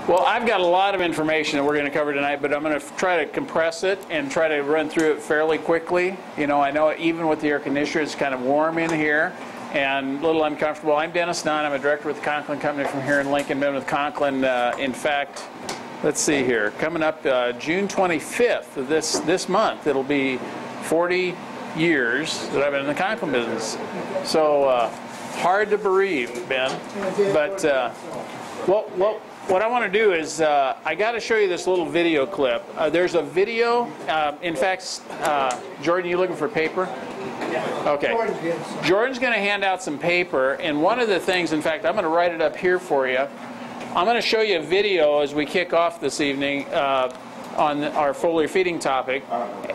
Well, I've got a lot of information that we're going to cover tonight, but I'm going to try to compress it and try to run through it fairly quickly. You know, I know even with the air conditioner, it's kind of warm in here and a little uncomfortable. I'm Dennis Nunn. I'm a director with the Conklin Company from here in Lincoln. Been with Conklin, in fact, let's see here, coming up June 25th of this month, it'll be 40 years that I've been in the Conklin business. So hard to believe, Ben, but what I want to do is I got to show you this little video clip. There's a video. In fact, Jordan, you looking for paper? Okay. Jordan's going to hand out some paper, and one of the things, in fact, I'm going to write it up here for you. I'm going to show you a video as we kick off this evening on our foliar feeding topic.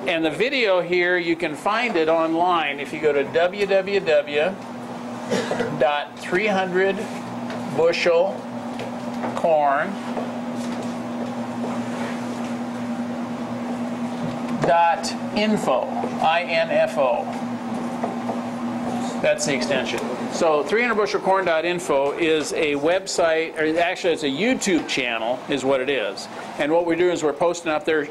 And the video here, you can find it online if you go to www.300bushel.corn.info, I-N-F-O. That's the extension. So 300bushelcorn.info is a website, or actually it's a YouTube channel is what it is. And what we're doing is we're posting up there.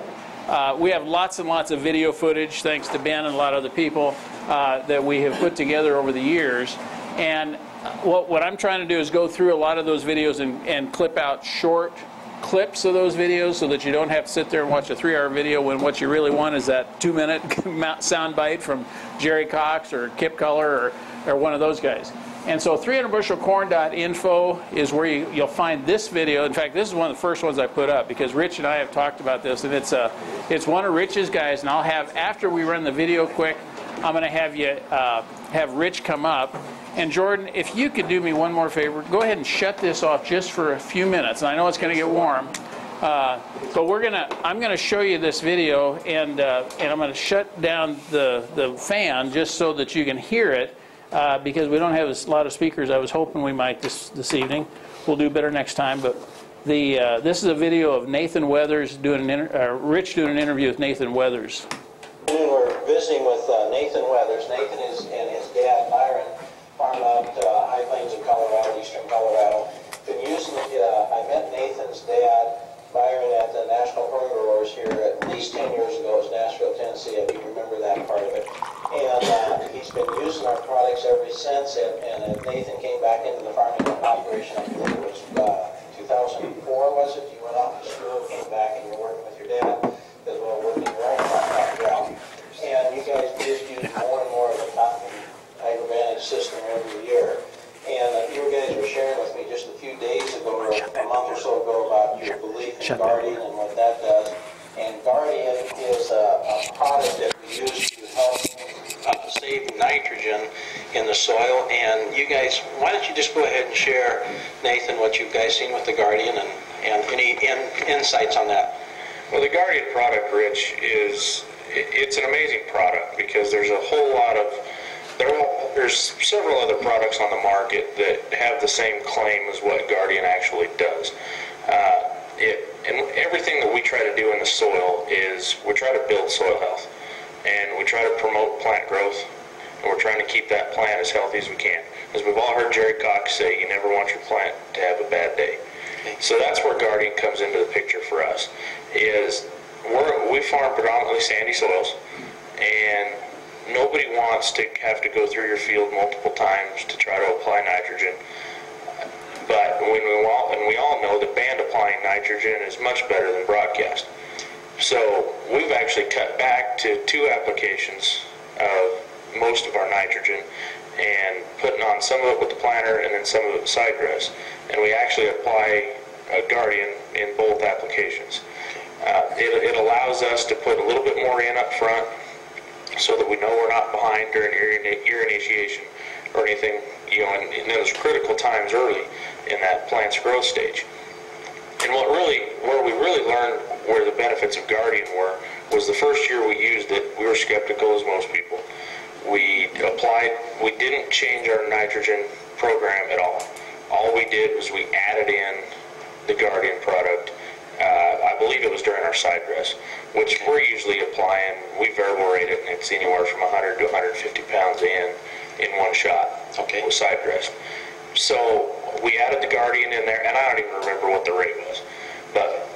We have lots and lots of video footage, thanks to Ben and a lot of other people that we have put together over the years. And what I'm trying to do is go through a lot of those videos and clip out short clips of those videos so that you don't have to sit there and watch a 3-hour video when what you really want is that 2-minute sound bite from Jerry Cox or Kip Culler or one of those guys. And so 300bushelcorn.info is where you'll find this video. In fact, this is one of the first ones I put up because Rich and I have talked about this, and it's one of Rich's guys. And I'll have, after we run the video quick, I'm going to have you have Rich come up. And Jordan, if you could do me one more favor, go ahead and shut this off just for a few minutes. And I know it's going to get warm, but I'm going to show you this video, and I'm going to shut down the fan just so that you can hear it, because we don't have a lot of speakers. I was hoping we might this evening. We'll do better next time. But this is a video of Nathan Weathers doing Rich doing an interview with Nathan Weathers. We're visiting with Nathan Weathers. Nathan and his dad Byron farm out High Plains of Colorado, eastern Colorado. I met Nathan's dad, Byron, at the National Corn Growers here at least 10 years ago. It was Nashville, Tennessee. I do remember that part of it. And he's been using our products ever since. And Nathan came back into the farming operation, I believe it was 2004, was it? You went off to school, came back, and you're working with your dad as well, working your own farm as well. And you guys just use more and more of the Conklin AgroVantage system every year. And you guys were sharing with me just a few days ago, or a month or so ago, about your belief in Guardian and what that does. And Guardian is a product that we use to help save nitrogen in the soil. And you guys, why don't you just go ahead and share, Nathan, what you guys seen with the Guardian and any insights on that? Well, the Guardian product, Rich, it's an amazing product because there's a whole lot of, there's several other products on the market that have the same claim as what Guardian actually does. And everything that we try to do in the soil is we try to build soil health, and we try to promote plant growth, and we're trying to keep that plant as healthy as we can. As we've all heard Jerry Cox say, you never want your plant to have a bad day. So that's where Guardian comes into the picture for us. We farm predominantly sandy soils, and nobody wants to have to go through your field multiple times to try to apply nitrogen. But we all know that band applying nitrogen is much better than broadcast. So we've actually cut back to 2 applications of most of our nitrogen and putting on some of it with the planter and then some of it with side dress. And we actually apply a Guardian in both applications. It allows us to put a little bit more in up front so that we know we're not behind during ear initiation or anything, in those critical times early in that plant's growth stage. And where we really learned where the benefits of Guardian was the first year we used it, we were skeptical as most people. We didn't change our nitrogen program at all. All we did was we added in the Guardian product. I believe it was during our side dress, which we're usually applying. We variable rate it, and it's anywhere from 100 to 150 pounds in one shot with side dress. So we added the Guardian in there, and I don't even remember what the rate was. but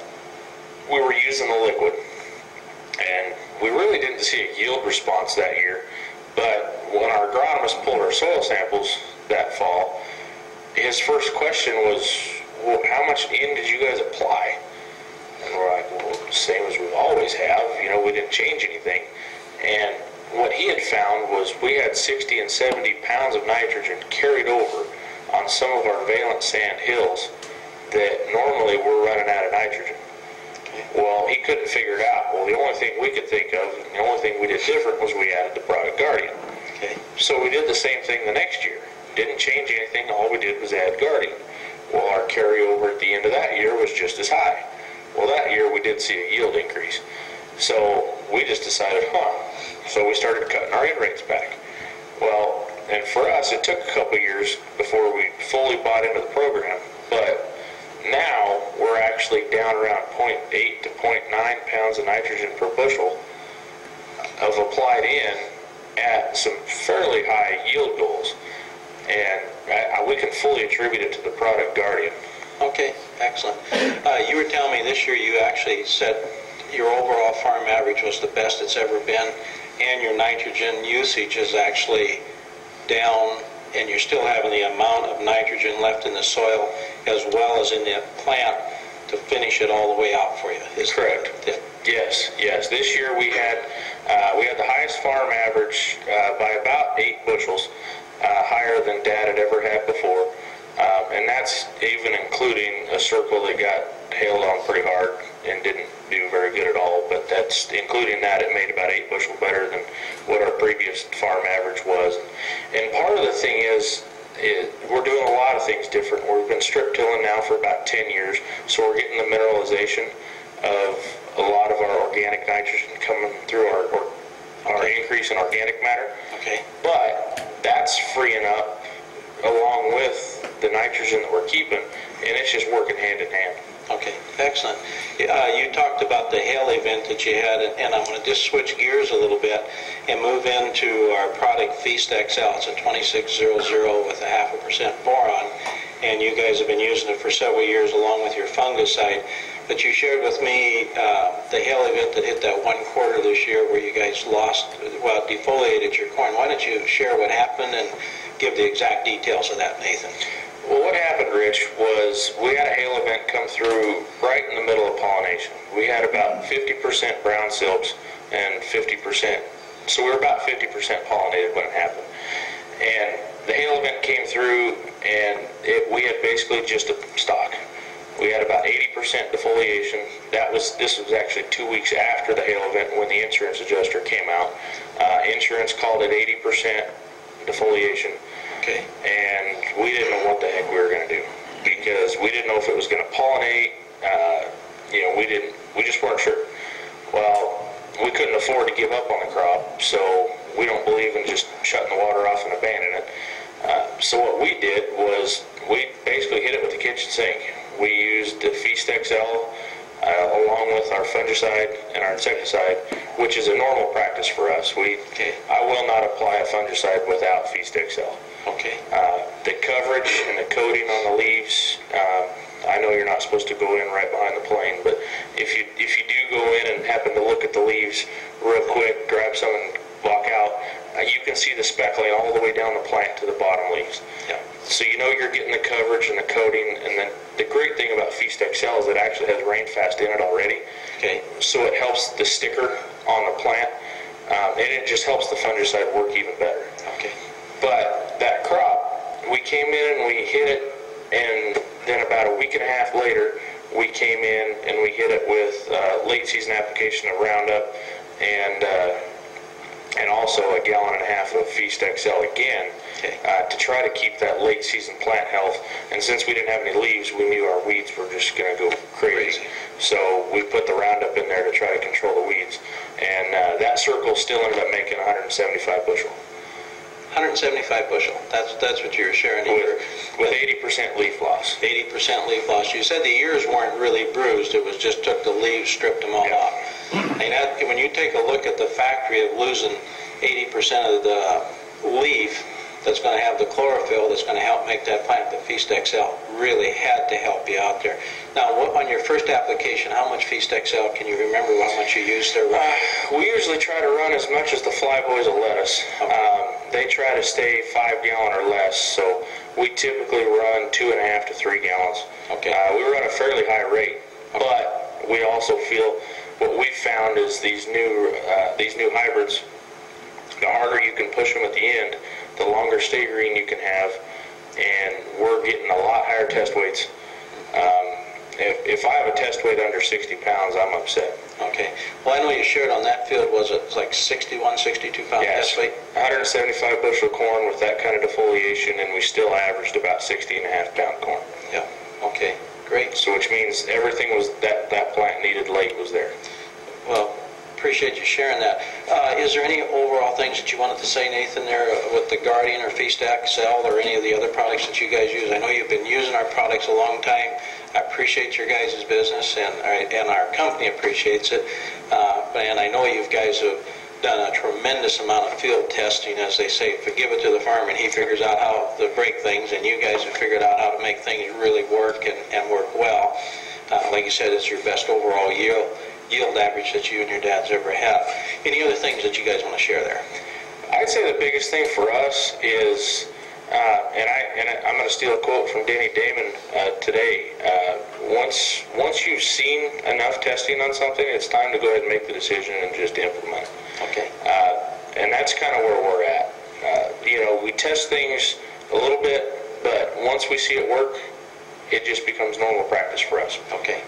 we were using the liquid, and we really didn't see a yield response that year. But when our agronomist pulled our soil samples that fall, his first question was, well, how much N did you guys apply? And we're like, well, same as we always have. You know, we didn't change anything. And what he had found was we had 60 and 70 pounds of nitrogen carried over on some of our valent sand hills that normally we're running out of nitrogen. Well, he couldn't figure it out. Well, the only thing we could think of, and the only thing we did different, was we added the product Guardian. Okay. So we did the same thing the next year. Didn't change anything. All we did was add Guardian. Well, our carryover at the end of that year was just as high. Well, that year we did see a yield increase. So we just decided, So we started cutting our in rates back. Well, and for us, it took a couple years before we fully bought into the program. But now we're actually down around 0.8 to 0.9 pounds of nitrogen per bushel of applied in at some fairly high yield goals. And we can fully attribute it to the product Guardian. Okay, excellent. You were telling me this year you actually said your overall farm average was the best it's ever been, and your nitrogen usage is actually down, and you're still having the amount of nitrogen left in the soil as well as in the plant to finish it all the way out for you. Is correct? Yes. This year we had the highest farm average by about 8 bushels, higher than Dad had ever had before, and that's even including a circle that got hailed on pretty hard and didn't do very good at all. But that's including that, it made about 8 bushel better than what our previous farm average was. And part of the thing is we're doing a lot of things different. We've been strip tilling now for about 10 years, so we're getting the mineralization of a lot of our organic nitrogen coming through our increase in organic matter. Okay. But that's freeing up along with the nitrogen that we're keeping, and it's just working hand in hand. Okay, excellent. You talked about the hail event that you had, and I'm going to just switch gears a little bit and move into our product Feast XL. It's a 2600 with a 0.5% boron, and you guys have been using it for several years along with your fungicide. But you shared with me the hail event that hit that one quarter this year where you guys defoliated your corn. Why don't you share what happened and give the exact details of that, Nathan? Well, what happened, Rich, was we had a hail event come through right in the middle of pollination. We had about 50% brown silks and 50%, so we were about 50% pollinated when it happened. And the hail event came through, and we had basically just a stock. We had about 80% defoliation. This was actually 2 weeks after the hail event when the insurance adjuster came out. Insurance called it 80% defoliation. Okay. And we didn't know what the heck we were going to do because we didn't know if it was going to pollinate. We just weren't sure. Well, we couldn't afford to give up on the crop, so we don't believe in just shutting the water off and abandoning it. So what we did was we basically hit it with the kitchen sink. We used the Feast XL along with our fungicide and our insecticide, which is a normal practice for us. I will not apply a fungicide without Feast XL. Okay. The coverage and the coating on the leaves, I know you're not supposed to go in right behind the plane, but if you do go in and happen to look at the leaves real quick, grab some and walk out, you can see the speckling all the way down the plant to the bottom leaves. Yeah. So you know you're getting the coverage and the coating, and then the great thing about Feast XL is it actually has rainfast in it already. Okay. So it helps the sticker on the plant, and it just helps the fungicide work even better. Okay. But that crop, we came in and we hit it, and then about a week and a half later, we came in and we hit it with late season application of Roundup and also a 1.5 gallons of Feast XL again. Okay. To try to keep that late season plant health. And since we didn't have any leaves, we knew our weeds were just going to go crazy. So we put the Roundup in there to try to control the weeds. And that circle still ended up making 175 bushel. 175 bushel. That's what you were sharing. With 80% leaf loss. 80% leaf loss. You said the ears weren't really bruised. It was just took the leaves, stripped them all off. And when you take a look at the factory of losing 80% of the leaf, that's going to have the chlorophyll that's going to help make that plant, the Feast XL, really had to help you out there. Now, on your first application, how much Feast XL, can you remember how much you used there? We usually try to run as much as the flyboys will let us. Okay. They try to stay 5 gallon or less, so we typically run 2.5 to 3 gallons. Okay. We run a fairly high rate, but we also feel what we've found is these new hybrids, the harder you can push them at the end, the longer stay green you can have, and we're getting a lot higher test weights. If I have a test weight under 60 pounds, I'm upset. Okay. Well, I know you shared on that field, was it like 61, 62 pound test weight? 175 bushel corn with that kind of defoliation, and we still averaged about 60.5 pound corn. Yeah. Okay. Great. So which means everything was that plant needed late was there. Well, appreciate you sharing that. Is there any overall things that you wanted to say, Nathan, there with the Guardian or Feast XL or any of the other products that you guys use? I know you've been using our products a long time. I appreciate your guys' business, and our company appreciates it. And I know you guys have done a tremendous amount of field testing, as they say. Give it to the farmer, and he figures out how to break things, and you guys have figured out how to make things really work and work well. Like you said, it's your best overall yield average that you and your dad's ever had. Any other things that you guys want to share there? I'd say the biggest thing for us is, and I'm going to steal a quote from Danny Damon today. Once you've seen enough testing on something, it's time to go ahead and make the decision and just implement it. Okay. And that's kind of where we're at. We test things a little bit, but once we see it work, it just becomes normal practice for us. Okay.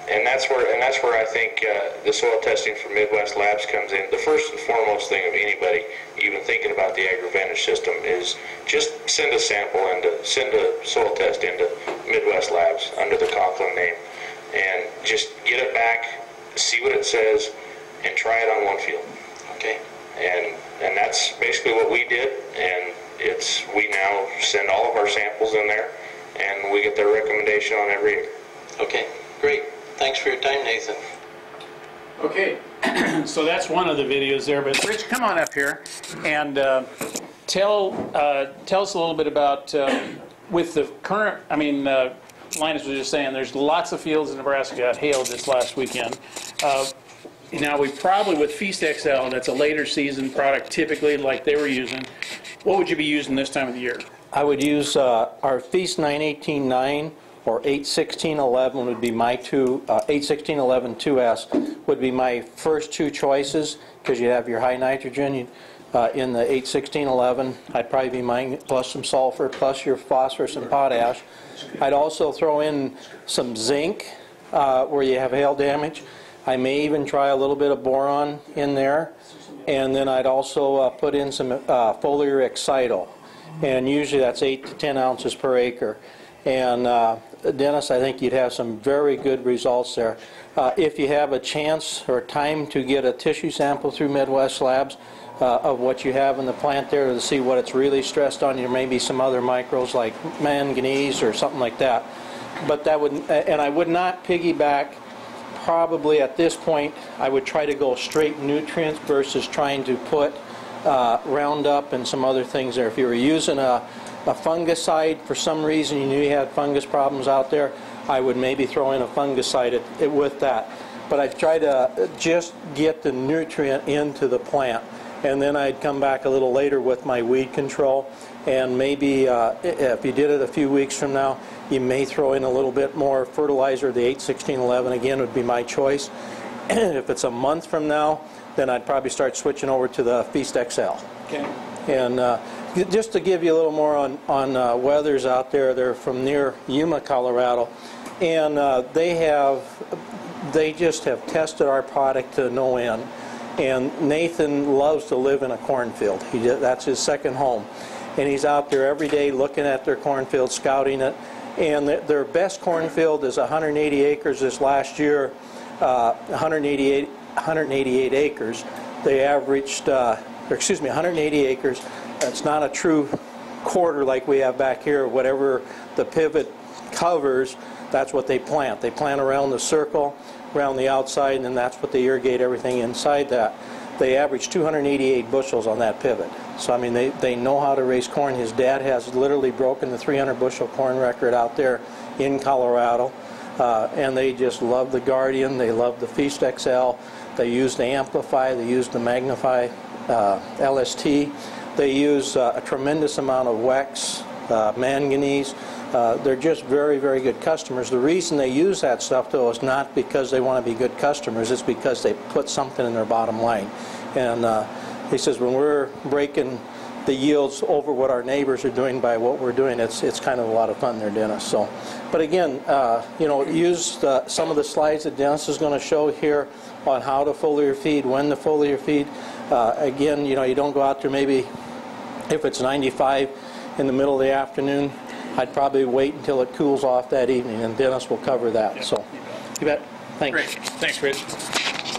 And that's where I think the soil testing from Midwest Labs comes in. The first and foremost thing of anybody even thinking about the AgroVantage system is just send a sample and send a soil test into Midwest Labs under the Conklin name, and just get it back, see what it says, and try it on one field. Okay. And that's basically what we did, and we now send all of our samples in there, and we get their recommendation on every acre. Okay, great. Thanks for your time, Nathan. Okay, so that's one of the videos there, but Rich, come on up here and tell us a little bit about, with the current, Linus was just saying, there's lots of fields in Nebraska got hailed this last weekend. Now we probably, with Feast XL, that's a later season product typically like they were using, what would you be using this time of the year? I would use our Feast 918-9 or 816-11 would be my two, 816-11 2S would be my first two choices, because you have your high nitrogen in the 816-11. I'd probably be mine, plus some sulfur, plus your phosphorus and potash. I'd also throw in some zinc where you have hail damage. I may even try a little bit of boron in there, and then I'd also put in some foliar excital, and usually that's 8 to 10 ounces per acre. And Dennis, I think you'd have some very good results there. If you have a chance or time to get a tissue sample through Midwest Labs of what you have in the plant there to see what it's really stressed on, there may be some other microbes like manganese or something like that. But that would, and I would not piggyback. Probably at this point, I would try to go straight nutrients versus trying to put Roundup and some other things there. If you were using a fungicide, for some reason you knew you had fungus problems out there, I would maybe throw in a fungicide with that. But I'd try to just get the nutrient into the plant, and then I'd come back a little later with my weed control, and maybe if you did it a few weeks from now, you may throw in a little bit more fertilizer. The 816-11 again would be my choice. If it's a month from now, then I'd probably start switching over to the Feast XL. Okay. And just to give you a little more on weathers out there, they're from near Yuma, Colorado, and they just have tested our product to no end. And Nathan loves to live in a cornfield. That's his second home, and he's out there every day looking at their cornfield, scouting it. And their best cornfield is 180 acres this last year, 188 acres. They averaged, 180 acres. That's not a true quarter like we have back here. Whatever the pivot covers, that's what they plant. They plant around the circle, around the outside, and then that's what they irrigate everything inside that. They averaged 288 bushels on that pivot. So, I mean, they know how to raise corn. His dad has literally broken the 300 bushel corn record out there in Colorado. And they just love the Guardian. They love the Feast XL. They use the Amplify. They use the Magnify LST. They use a tremendous amount of Wex, manganese. They're just very, very good customers. The reason they use that stuff, though, is not because they want to be good customers. It's because they put something in their bottom line. And he says when we're breaking the yields over what our neighbors are doing by what we're doing, it's kind of a lot of fun there, Dennis. So, but again, you know, use some of the slides that Dennis is going to show here on how to foliar feed, when to foliar feed. Again, you know, you don't go out there maybe if it's 95 in the middle of the afternoon. I'd probably wait until it cools off that evening, and Dennis will cover that. Yeah, so, you bet. Thanks. Great. Thanks, Rich.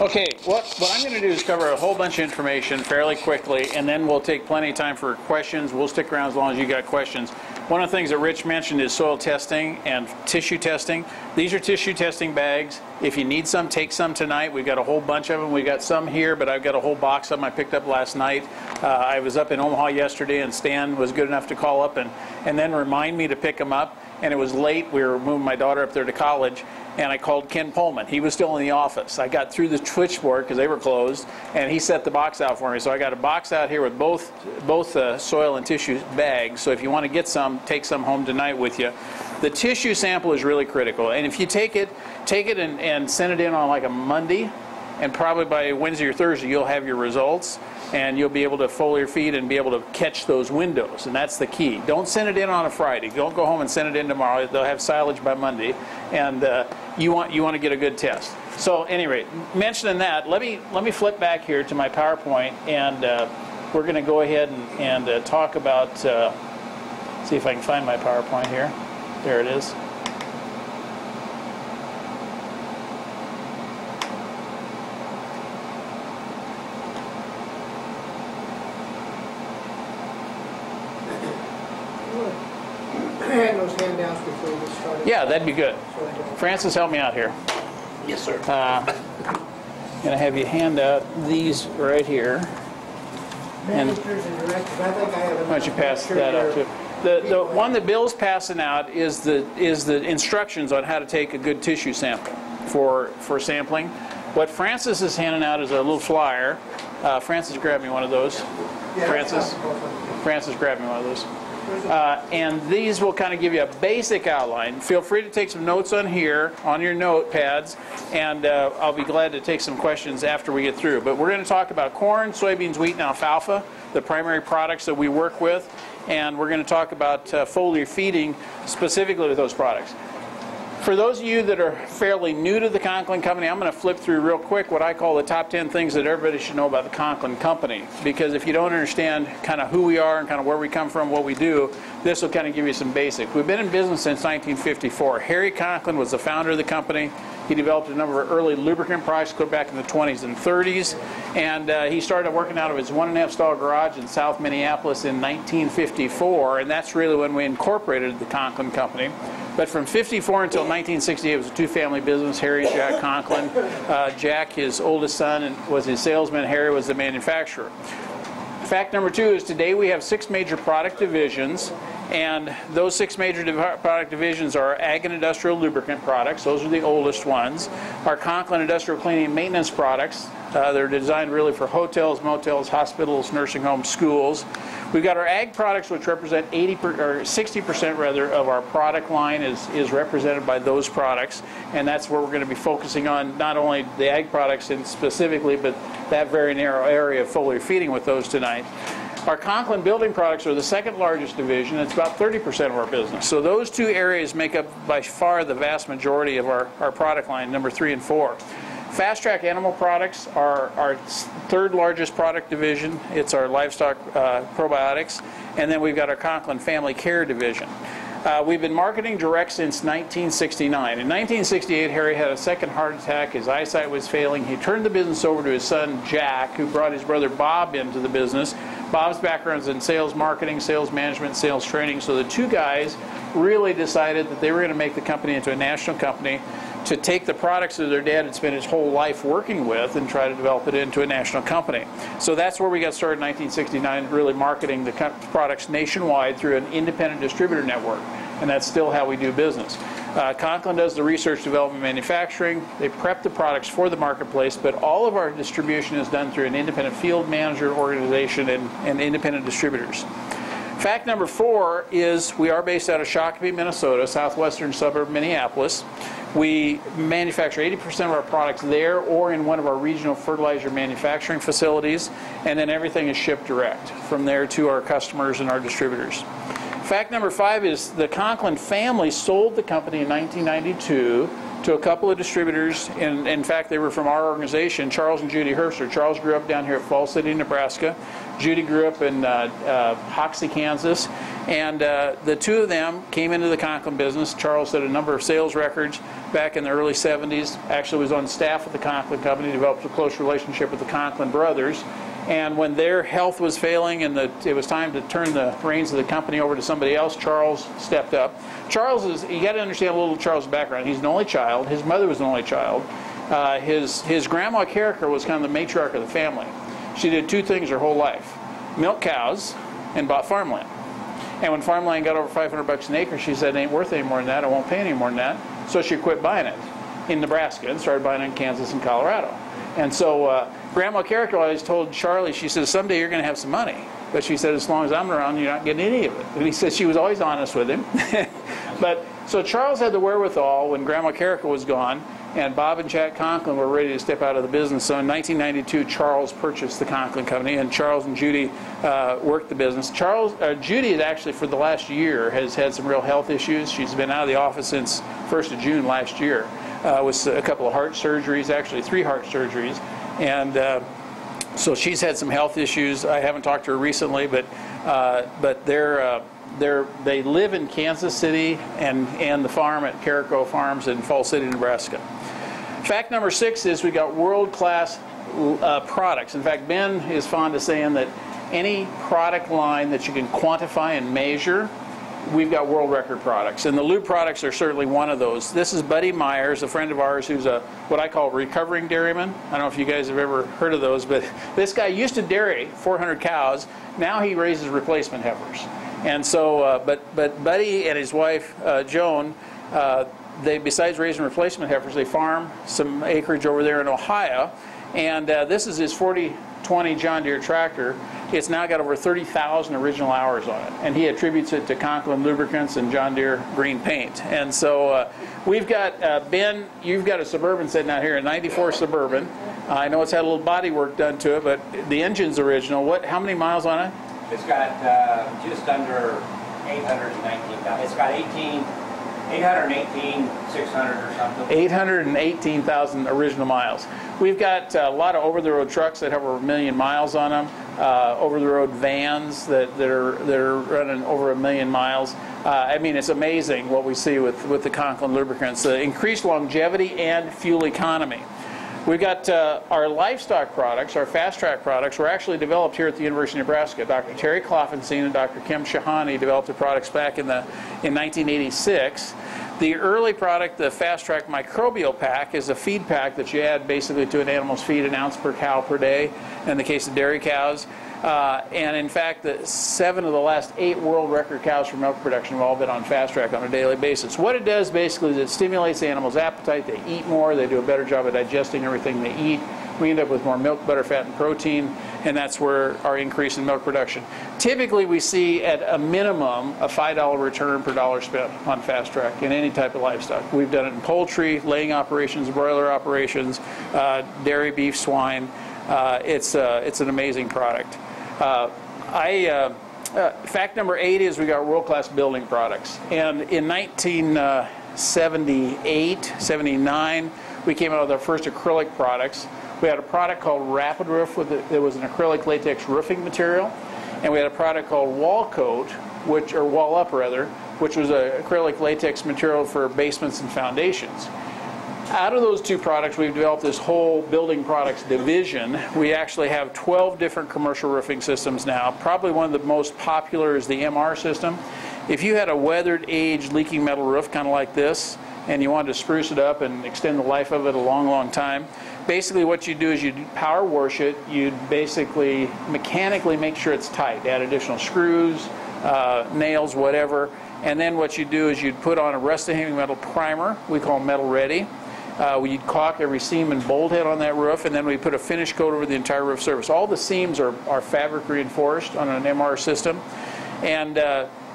Okay, what I'm going to do is cover a whole bunch of information fairly quickly, and then we'll take plenty of time for questions. We'll stick around as long as you got questions. One of the things that Rich mentioned is soil testing and tissue testing. These are tissue testing bags. If you need some, take some tonight. We've got a whole bunch of them. We've got some here, but I've got a whole box of them I picked up last night. I was up in Omaha yesterday, and Stan was good enough to call up and then remind me to pick them up. And it was late. We were moving my daughter up there to college, and I called Ken Pullman. He was still in the office. I got through the switchboard because they were closed, and he set the box out for me. So I got a box out here with both soil and tissue bags. So if you want to get some, take some home tonight with you. The tissue sample is really critical, and if you take it and send it in on like a Monday, and probably by Wednesday or Thursday you'll have your results, and you'll be able to foliar feed and be able to catch those windows, and that's the key. Don't send it in on a Friday. Don't go home and send it in tomorrow. They'll have silage by Monday, and you want to get a good test. So anyway, mentioning that, let me flip back here to my PowerPoint, and we're going to go ahead and talk about. See if I can find my PowerPoint here. There it is. Hand those handouts before we start. Yeah, that'd be good. Francis, help me out here. Yes, sir. I'm going to have you hand out these right here. Managers and directors, I think I have. Why don't you pass that out too? The one that Bill's passing out is the instructions on how to take a good tissue sample for sampling. What Francis is handing out is a little flyer. Francis, grab me one of those. Yeah, Francis, grab me one of those. And these will kind of give you a basic outline. Feel free to take some notes on here, on your notepads, and I'll be glad to take some questions after we get through. But we're going to talk about corn, soybeans, wheat, and alfalfa, the primary products that we work with, and we're going to talk about foliar feeding specifically with those products. For those of you that are fairly new to the Conklin Company, I'm going to flip through real quick what I call the top 10 things that everybody should know about the Conklin Company. Because if you don't understand kind of who we are and kind of where we come from, what we do, this will kind of give you some basics. We've been in business since 1954. Harry Conklin was the founder of the company. He developed a number of early lubricant products go back in the 20s and 30s. And he started working out of his 1.5 stall garage in South Minneapolis in 1954. And that's really when we incorporated the Conklin Company. But from 54 until 1968, it was a two-family business, Harry and Jack Conklin. Jack, his oldest son, was his salesman. Harry was the manufacturer. Fact number 2 is today we have 6 major product divisions, and those 6 major product divisions are Ag and Industrial Lubricant Products. Those are the oldest ones. Our Conklin Industrial Cleaning and Maintenance Products. They're designed really for hotels, motels, hospitals, nursing homes, schools. We've got our ag products, which represent 60% rather of our product line is represented by those products, and that's where we're going to be focusing on not only the ag products specifically, but that very narrow area of foliar feeding with those tonight. Our Conklin Building Products are the second largest division. It's about 30% of our business. So those two areas make up by far the vast majority of our product line, number 3 and 4. Fast Track Animal Products are our third largest product division. It's our livestock probiotics. And then we've got our Conklin Family Care division. We've been marketing direct since 1969. In 1968, Harry had a second heart attack. His eyesight was failing. He turned the business over to his son, Jack, who brought his brother Bob into the business. Bob's background is in sales marketing, sales management, sales training. So the two guys really decided that they were going to make the company into a national company to take the products that their dad had spent his whole life working with and try to develop it into a national company. So that's where we got started in 1969, really marketing the products nationwide through an independent distributor network. And that's still how we do business. Conklin does the research, development, manufacturing. They prep the products for the marketplace, but all of our distribution is done through an independent field manager organization and independent distributors. Fact number 4 is we are based out of Shakopee, Minnesota, southwestern suburb of Minneapolis. We manufacture 80% of our products there or in one of our regional fertilizer manufacturing facilities, and then everything is shipped direct from there to our customers and our distributors. Fact number 5 is the Conklin family sold the company in 1992 to a couple of distributors. In fact, they were from our organization, Charles and Judy Herbster. Charles grew up down here at Falls City, Nebraska. Judy grew up in Hoxie, Kansas. And the two of them came into the Conklin business. Charles set a number of sales records back in the early 70s. Actually was on staff with the Conklin company, developed a close relationship with the Conklin brothers. And when their health was failing and it was time to turn the reins of the company over to somebody else, Charles stepped up. Charles is, you got to understand a little Charles' background. He's an only child. His mother was an only child. His grandma Carricker was kind of the matriarch of the family. She did 2 things her whole life: milk cows and bought farmland. And when farmland got over $500 an acre, she said, it ain't worth any more than that. I won't pay any more than that. So she quit buying it in Nebraska and started buying it in Kansas and Colorado. And so Grandma Carricker always told Charlie, she says, someday you're going to have some money. But she said, as long as I'm around, you're not getting any of it. And he said she was always honest with him. But so Charles had the wherewithal when Grandma Carricker was gone, and Bob and Jack Conklin were ready to step out of the business. So in 1992, Charles purchased the Conklin company, and Charles and Judy worked the business. Judy has actually, for the last year, has had some real health issues. She's been out of the office since 1st of June last year with a couple of heart surgeries, actually 3 heart surgeries. And so she's had some health issues. I haven't talked to her recently, but they live in Kansas City and the farm at Carrico Farms in Falls City, Nebraska. Fact number 6 is we got world-class products. In fact, Ben is fond of saying that any product line that you can quantify and measure, we've got world record products. And the lube products are certainly one of those. This is Buddy Myers, a friend of ours who's what I call a recovering dairyman. I don't know if you guys have ever heard of those, but this guy used to dairy 400 cows. Now he raises replacement heifers. And so, but Buddy and his wife, Joan, they, besides raising replacement heifers, they farm some acreage over there in Ohio. And this is his 4020 John Deere tractor. It's now got over 30,000 original hours on it. And he attributes it to Conklin lubricants and John Deere green paint. And so we've got, Ben, you've got a Suburban sitting out here, a 94 Suburban. I know it's had a little body work done to it, but the engine's original. How many miles on it? It's got just under 819,000. It's got 818,600 or something. 818,000 original miles. We've got a lot of over-the-road trucks that have over 1 million miles on them. Over-the-road vans that are running over 1 million miles. I mean, it's amazing what we see with the Conklin lubricants. Increased longevity and fuel economy. We've got our livestock products, our fast-track products, were actually developed here at the University of Nebraska. Dr. Terry Kloffenstein and Dr. Kim Shahani developed the products back in 1986. The early product, the fast-track microbial pack, is a feed pack that you add basically to an animal's feed, an ounce per cow per day, in the case of dairy cows. And in fact, 7 of the last 8 world record cows for milk production have all been on fast track on a daily basis. What it does basically is it stimulates the animal's appetite. They eat more. They do a better job of digesting everything they eat. We end up with more milk, butter, fat, and protein, and that's where our increase in milk production. Typically, we see at a minimum a $5 return per dollar spent on fast track in any type of livestock. We've done it in poultry, laying operations, broiler operations, dairy, beef, swine. It's an amazing product. Fact number 8 is we got world-class building products. And in 1978, 79, we came out with our first acrylic products. We had a product called Rapid Roof, it was an acrylic latex roofing material. And we had a product called Wall Coat, or Wall Up rather, which was an acrylic latex material for basements and foundations. Out of those 2 products, we've developed this whole building products division. We actually have 12 different commercial roofing systems now. Probably one of the most popular is the MR system. If you had a weathered, aged, leaking metal roof, kind of like this, and you want to spruce it up and extend the life of it a long, long time. Basically what you do is you power wash it. You basically mechanically make sure it's tight. Add additional screws, nails, whatever. And then what you do is you'd put on a rusted-hanging metal primer, we call metal ready. We'd caulk every seam and bolt head on that roof, and then we put a finish coat over the entire roof surface. All the seams are fabric reinforced on an MR system. And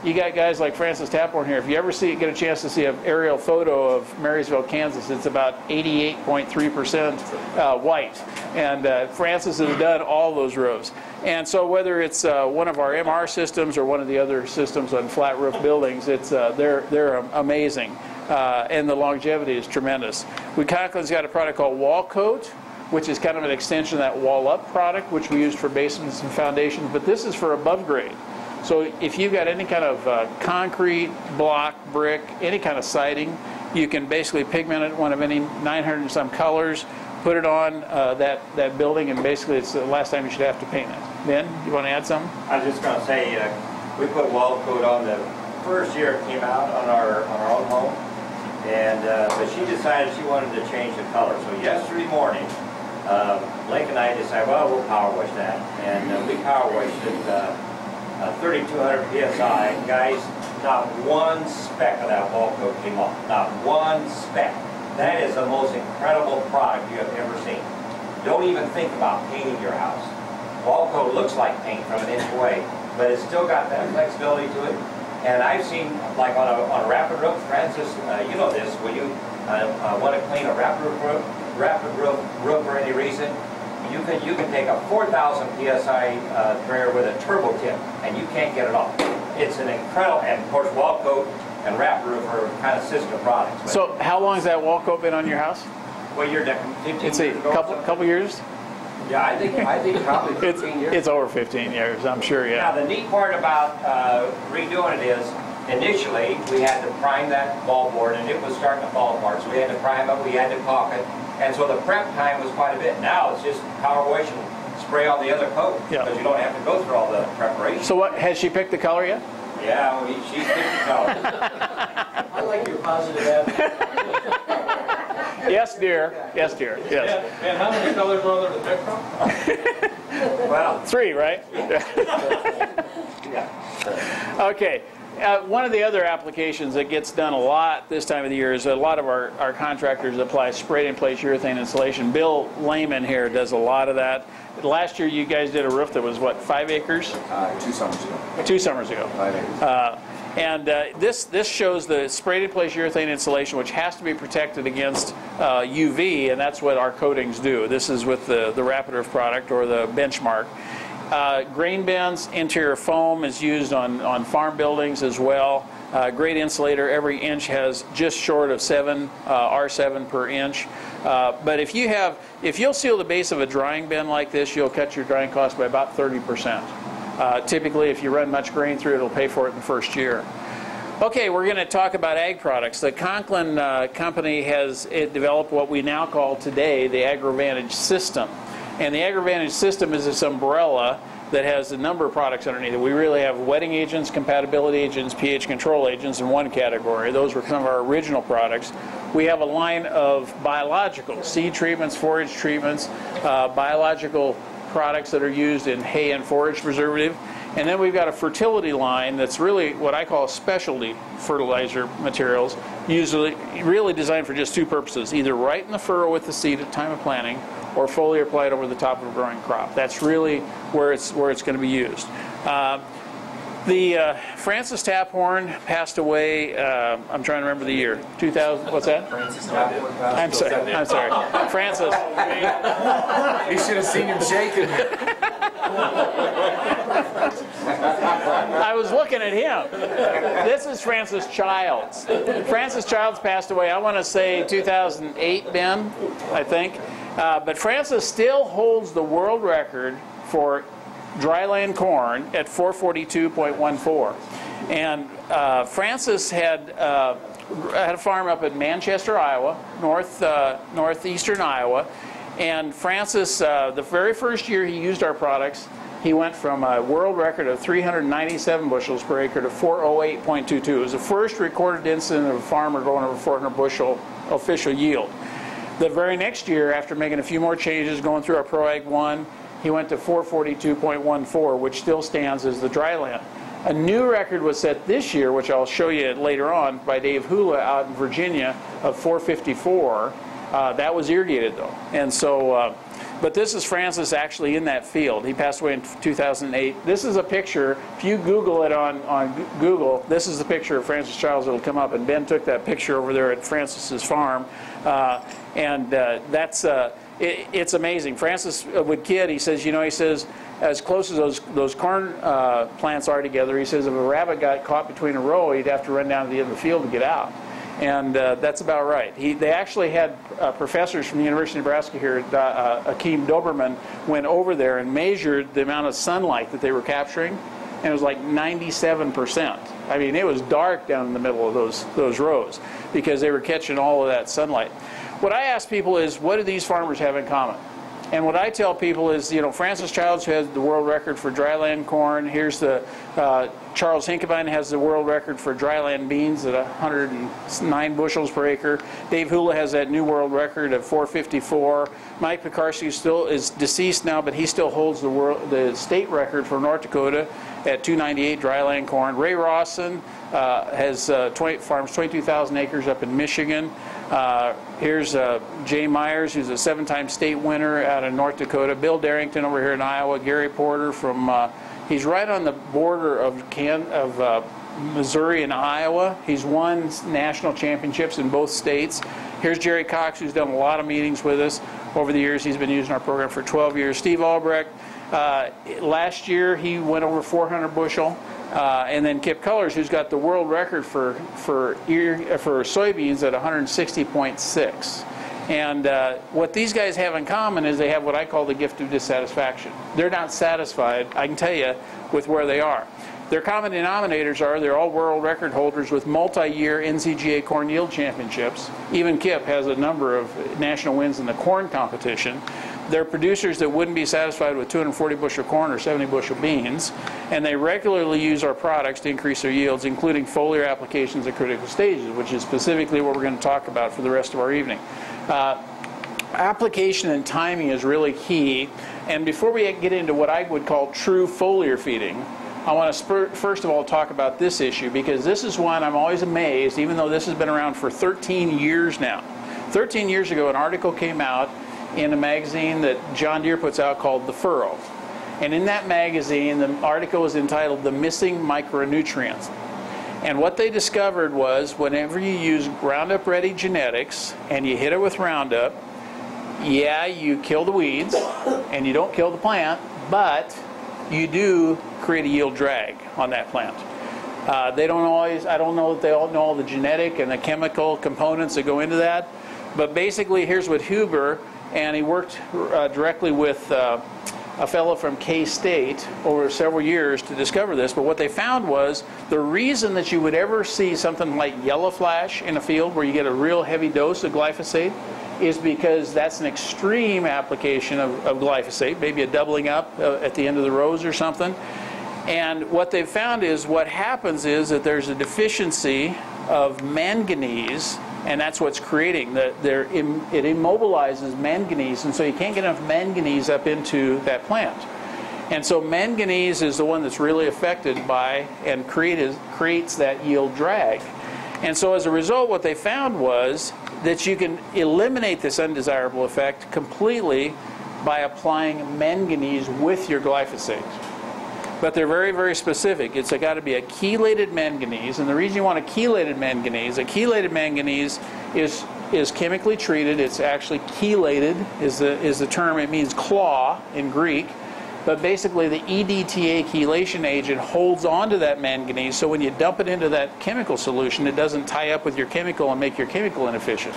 you got guys like Francis Taphorn here. If you ever get a chance to see an aerial photo of Marysville, Kansas, it's about 88.3% white. And Francis has done all those roofs. And so whether it's one of our MR systems or one of the other systems on flat roof buildings, they're amazing. And the longevity is tremendous. Conklin's got a product called Wall Coat, which is kind of an extension of that Wall Up product, which we use for basements and foundations. But this is for above grade. So if you've got any kind of concrete, block, brick, any kind of siding, you can basically pigment it one of any 900 and some colors, put it on that building, and basically it's the last time you should have to paint it. Ben, you want to add something? I was just going to say, we put Wall Coat on the first year it came out on our own home, and but she decided she wanted to change the color. So yesterday morning, Blake and I decided, well, we'll power wash that, and we power washed it. 3,200 psi, guys, not one speck of that Wall Coat came off. Not one speck. That is the most incredible product you have ever seen. Don't even think about painting your house. Wall Coat looks like paint from an inch away, but it's still got that flexibility to it. And I've seen, like on a rapid roof, Francis, you know this, when you want to clean a rapid roof for any reason, you can take a 4,000 psi sprayer with a turbo tip, and you can't get it off. It's an incredible, and of course Wall Coat and Rapid Roof are kind of sister products. But so how long has that Wall Coat been on your house? Well, you're 15 it's years a couple years? Yeah, I think probably 15 years. It's over 15 years, I'm sure, yeah. Now the neat part about redoing it is, initially we had to prime that wall board, and it was starting to fall apart. So we had to prime it, we had to caulk it. And so the prep time was quite a bit. Now it's just power wash and spray on the other coat, because you don't have to go through all the preparation. So what, has she picked the color yet? Yeah, well, she's picked the color. I like your positive attitude. Yes, dear. Yes, dear. Yes. And how many colors are there to pick from? Well, 3, right? yeah. Okay. One of the other applications that gets done a lot this time of the year is a lot of our contractors apply sprayed-in-place urethane insulation. Bill Lehman here does a lot of that. Last year you guys did a roof that was, what, 5 acres? 2 summers ago. 2 summers ago. 5 acres. This shows the sprayed-in-place urethane insulation, which has to be protected against UV, and that's what our coatings do. This is with the Rapid Roof product, or the Benchmark. Grain bins, interior foam is used on farm buildings as well. Great insulator. Every inch has just short of 7 R7 per inch. But if you'll seal the base of a drying bin like this, you'll cut your drying cost by about 30%. Typically, if you run much grain through it, it'll pay for it in the first year. Okay, we're going to talk about ag products. The Conklin company has developed what we now call today the AgroVantage system. And the AgroVantage system is this umbrella that has a number of products underneath it. We really have wetting agents, compatibility agents, pH control agents in one category. Those were some of our original products. We have a line of biologicals, seed treatments, forage treatments, biological products that are used in hay and forage preservative. And then we've got a fertility line that's really what I call specialty fertilizer materials, usually really designed for just 2 purposes, either right in the furrow with the seed at time of planting, or foliar applied over the top of a growing crop. That's really where it's going to be used. Francis Taphorn passed away. I'm trying to remember the year. 2000. What's that? Francis Taphorn. I'm sorry. Francis. You should have seen him shaking. I was looking at him. This is Francis Childs. Francis Childs passed away, I want to say 2008, Ben, I think. But Francis still holds the world record for dryland corn at 442.14. And Francis had a farm up in Manchester, Iowa, northeastern Iowa. And Francis, the very first year he used our products, he went from a world record of 397 bushels per acre to 408.22. It was the first recorded incident of a farmer going over 400 bushel official yield. The very next year, after making a few more changes, going through our ProAg 1, he went to 442.14, which still stands as the dryland. A new record was set this year, which I'll show you later on, by Dave Hula out in Virginia of 454. That was irrigated though. And so, but this is Francis actually in that field. He passed away in 2008. This is a picture, if you Google it on Google, this is the picture of Francis Childs that'll come up. And Ben took that picture over there at Francis's farm. It's amazing. Francis would kid, he says, as close as those corn plants are together, he says if a rabbit got caught between a row, he'd have to run down to the end of the field to get out. And that's about right. They actually had professors from the University of Nebraska here, Akeem Doberman, went over there and measured the amount of sunlight that they were capturing, and it was like 97%. I mean, it was dark down in the middle of those rows because they were catching all of that sunlight. What I ask people is, what do these farmers have in common? And what I tell people is, Francis Childs, who has the world record for dryland corn. Here's the Charles Hinkevine has the world record for dryland beans at 109 bushels per acre. Dave Hula has that new world record of 454. Mike Pekarsky still is deceased now, but he still holds the state record for North Dakota at 298 dryland corn. Ray Rawson has farms 22,000 acres up in Michigan. Here's Jay Myers, who's a 7-time state winner out of North Dakota. Bill Darrington over here in Iowa. Gary Porter from, he's right on the border of Missouri and Iowa. He's won national championships in both states. Here's Jerry Cox, who's done a lot of meetings with us over the years. He's been using our program for 12 years. Steve Albrecht, last year he went over 400 bushel. And then Kip Cullers, who's got the world record for soybeans at 160.6. And what these guys have in common is they have what I call the gift of dissatisfaction. They're not satisfied, I can tell you, with where they are. Their common denominators are they're all world record holders with multi-year NCGA corn yield championships. Even Kip has a number of national wins in the corn competition. They're producers that wouldn't be satisfied with 240 bushel corn or 70 bushel beans, and they regularly use our products to increase their yields, including foliar applications at critical stages, which is specifically what we're going to talk about for the rest of our evening. Application and timing is really key, and before we get into what I would call true foliar feeding, I want to first of all talk about this issue, because this is one I'm always amazed, even though this has been around for 13 years now. 13 years ago, an article came out in a magazine that John Deere puts out called The Furrow. And in that magazine, the article was entitled The Missing Micronutrients. And what they discovered was whenever you use Roundup Ready genetics and you hit it with Roundup, yeah, you kill the weeds and you don't kill the plant, but you do create a yield drag on that plant. They don't always, I don't know that they all know all the genetic and the chemical components that go into that, but basically here's what Huber, and he worked directly with a fellow from K-State over several years to discover this, but what they found was the reason that you would ever see something like yellow flash in a field where you get a real heavy dose of glyphosate is because that's an extreme application of glyphosate, maybe a doubling up at the end of the rows or something. And what they've found is what happens is that there's a deficiency of manganese, and that's what's creating it immobilizes manganese, and so you can't get enough manganese up into that plant. And so manganese is the one that's really affected by and creates that yield drag. And so as a result, what they found was that you can eliminate this undesirable effect completely by applying manganese with your glyphosate. But they're very, very specific. It's got to be a chelated manganese, and the reason you want a chelated manganese is chemically treated. It's actually chelated is the term. It means claw in Greek. But basically the EDTA chelation agent holds onto that manganese, so when you dump it into that chemical solution, it doesn't tie up with your chemical and make your chemical inefficient.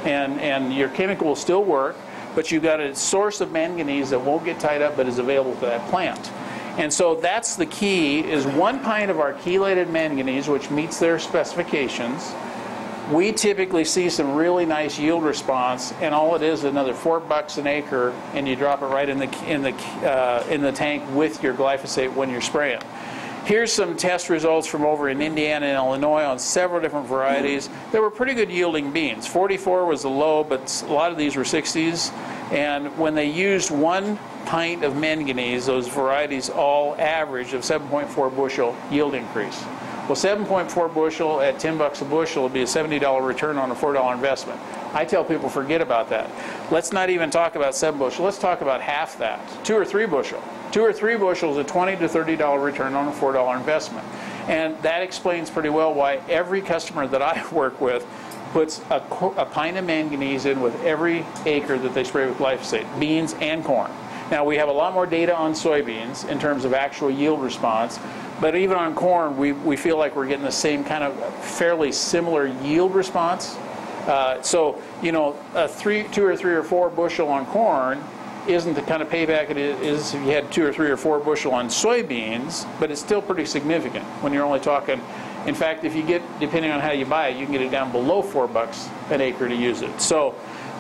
And your chemical will still work, but you've got a source of manganese that won't get tied up but is available to that plant. And so that's the key, is 1 pint of our chelated manganese, which meets their specifications, we typically see some really nice yield response, and all it is another $4 an acre, and you drop it right in the tank with your glyphosate when you're spraying. Here's some test results from over in Indiana and Illinois on several different varieties. There were pretty good yielding beans. 44 was the low, but a lot of these were 60s. And when they used 1 pint of manganese, those varieties all averaged of 7.4 bushel yield increase. Well, 7.4 bushel at $10 a bushel would be a $70 return on a $4 investment. I tell people forget about that. Let's not even talk about 7 bushel. Let's talk about half that, 2 or 3 bushel. 2 or 3 bushels, a $20 to $30 return on a $4 investment. And that explains pretty well why every customer that I work with puts a pint of manganese in with every acre that they spray with glyphosate, beans and corn. Now, we have a lot more data on soybeans in terms of actual yield response, but even on corn, we feel like we're getting the same kind of fairly similar yield response. So, you know, 2 or 3 or 4 bushel on corn isn't the kind of payback it is if you had 2 or 3 or 4 bushel on soybeans, but it's still pretty significant when you're only talking. In fact, if you get, depending on how you buy it, you can get it down below $4 an acre to use it. So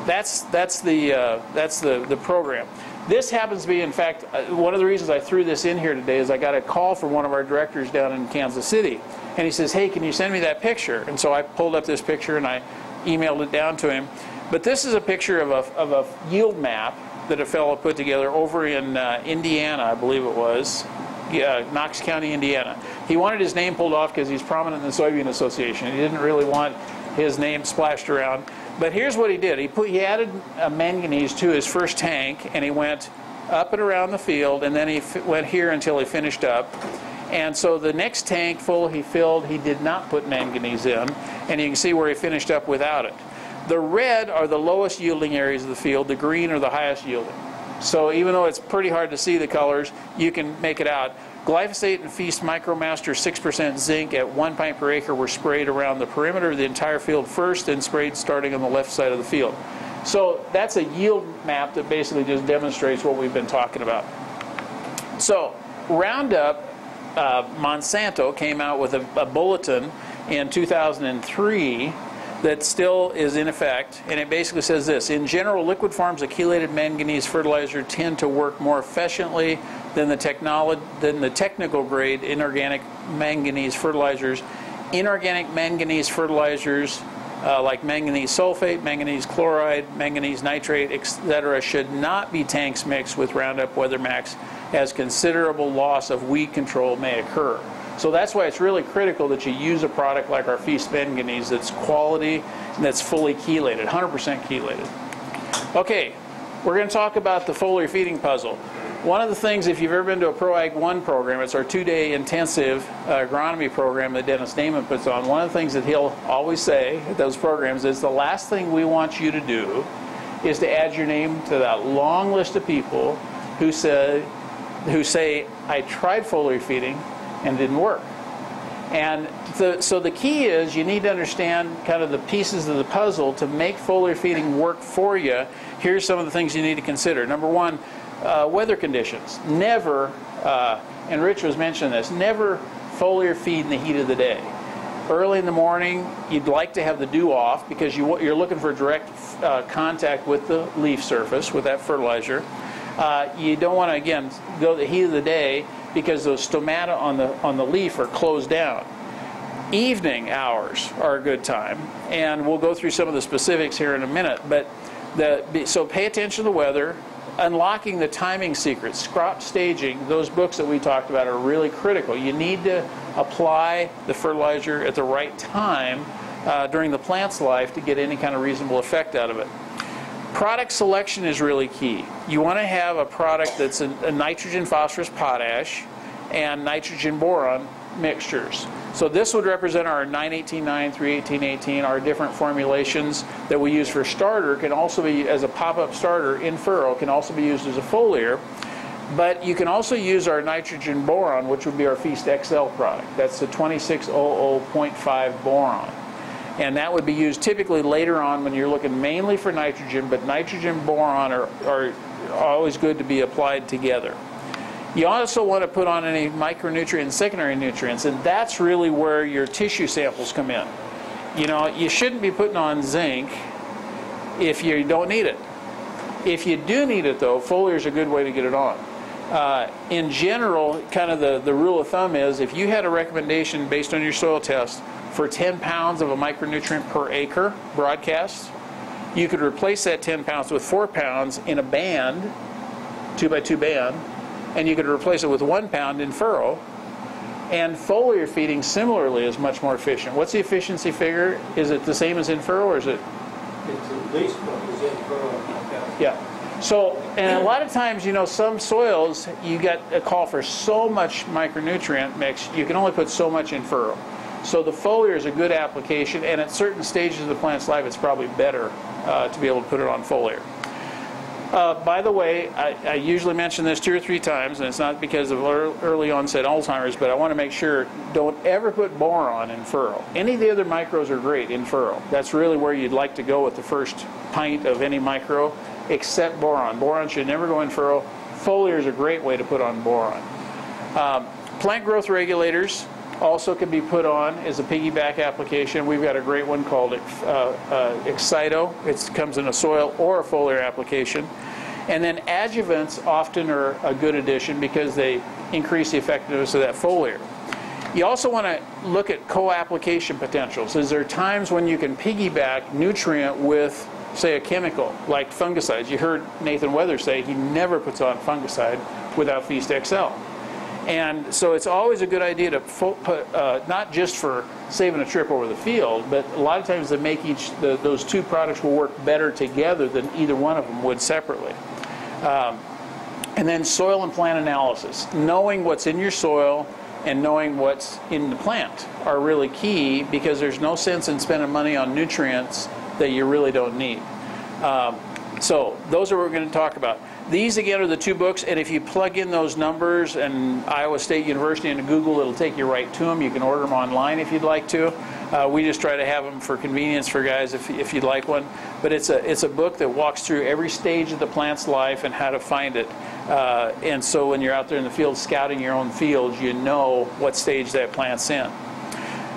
that's the program. This happens to be, in fact, one of the reasons I threw this in here today is I got a call from one of our directors down in Kansas City, and he says, "Hey, can you send me that picture?" And so I pulled up this picture and I emailed it down to him. But this is a picture of a yield map that a fellow put together over in Indiana, I believe it was, Knox County, Indiana. He wanted his name pulled off because he's prominent in the Soybean Association. He didn't really want his name splashed around. But here's what he did. He added a manganese to his first tank, and he went up and around the field, and then he went here until he finished up. And so the next tank full he filled, he did not put manganese in, and you can see where he finished up without it. The red are the lowest yielding areas of the field. The green are the highest yielding. So even though it's pretty hard to see the colors, you can make it out. Glyphosate and Feast MicroMaster 6% zinc at 1 pint per acre were sprayed around the perimeter of the entire field first and sprayed starting on the left side of the field. So that's a yield map that basically just demonstrates what we've been talking about. So Roundup, Monsanto came out with a bulletin in 2003 that still is in effect, and it basically says this: in general, liquid forms of chelated manganese fertilizer tend to work more efficiently than the technical grade inorganic manganese fertilizers. Inorganic manganese fertilizers like manganese sulfate, manganese chloride, manganese nitrate, etc. should not be tanks mixed with Roundup Weather Max, as considerable loss of weed control may occur. So that's why it's really critical that you use a product like our Feast manganese that's quality and that's fully chelated, 100% chelated. Okay, we're going to talk about the foliar feeding puzzle. One of the things, if you've ever been to a ProAg 1 program, it's our 2-day intensive agronomy program that Dennis Naiman puts on. One of the things that he'll always say at those programs is the last thing we want you to do is to add your name to that long list of people who say, I tried foliar feeding and didn't work. And so the key is you need to understand kind of the pieces of the puzzle to make foliar feeding work for you. Here's some of the things you need to consider. Number one, weather conditions. Never, and Rich was mentioning this, never foliar feed in the heat of the day. Early in the morning, you'd like to have the dew off because you're looking for direct contact with the leaf surface with that fertilizer. You don't want to, again, go to the heat of the day because those stomata on the leaf are closed down. Evening hours are a good time, and we'll go through some of the specifics here in a minute. But so pay attention to the weather. Unlocking the timing secrets, crop staging, those books that we talked about are really critical. You need to apply the fertilizer at the right time during the plant's life to get any kind of reasonable effect out of it. Product selection is really key. You want to have a product that's a nitrogen, phosphorus, potash, and nitrogen boron mixtures. So this would represent our 9-18-9, 3-18-18, our different formulations that we use for starter can also be, as a pop-up starter in furrow, can also be used as a foliar. But you can also use our nitrogen boron, which would be our Feast XL product. That's the 2600.5 boron. And that would be used typically later on when you're looking mainly for nitrogen, but nitrogen boron are always good to be applied together. You also want to put on any micronutrient and secondary nutrients, and that's really where your tissue samples come in. You know, you shouldn't be putting on zinc if you don't need it. If you do need it, though, foliar is a good way to get it on. In general, kind of the rule of thumb is if you had a recommendation based on your soil test for 10 pounds of a micronutrient per acre broadcast, you could replace that 10 pounds with 4 pounds in a band, 2x2 band, and you could replace it with 1 pound in furrow. And foliar feeding similarly is much more efficient. What's the efficiency figure? Is it the same as in furrow, or is it? It's at least what was in furrow. Yeah. So, and a lot of times, you know, some soils, you get a call for so much micronutrient mix, you can only put so much in furrow. So the foliar is a good application, and at certain stages of the plant's life, it's probably better to be able to put it on foliar. By the way, I usually mention this 2 or 3 times, and it's not because of early onset Alzheimer's, but I want to make sure, don't ever put boron in furrow. Any of the other micros are great in furrow. That's really where you'd like to go with the first pint of any micro, except boron. Boron should never go in furrow. Foliar is a great way to put on boron. Plant growth regulators also can be put on as a piggyback application. We've got a great one called Excito. It comes in a soil or a foliar application. And then adjuvants often are a good addition because they increase the effectiveness of that foliar. You also want to look at co-application potentials. Is there times when you can piggyback nutrient with, say, a chemical like fungicides? You heard Nathan Weathers say he never puts on fungicide without Feast XL. And so it's always a good idea to put, not just for saving a trip over the field, but a lot of times they make those 2 products will work better together than either one of them would separately. And then soil and plant analysis. Knowing what's in your soil and knowing what's in the plant are really key, because there's no sense in spending money on nutrients that you really don't need. So those are what we're going to talk about. These, again, are the 2 books, and if you plug in those numbers and Iowa State University into Google, it'll take you right to them. You can order them online if you'd like to. We just try to have them for convenience for guys if you'd like one. But it's a book that walks through every stage of the plant's life and how to find it. And so when you're out there in the field scouting your own fields, you know what stage that plant's in.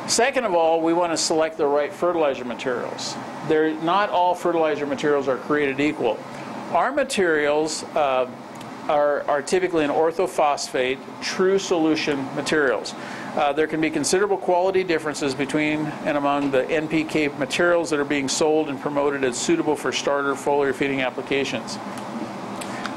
Second of all, we want to select the right fertilizer materials. Not all fertilizer materials are created equal. Our materials are typically an orthophosphate, true solution materials. There can be considerable quality differences between and among the NPK materials that are being sold and promoted as suitable for starter foliar feeding applications.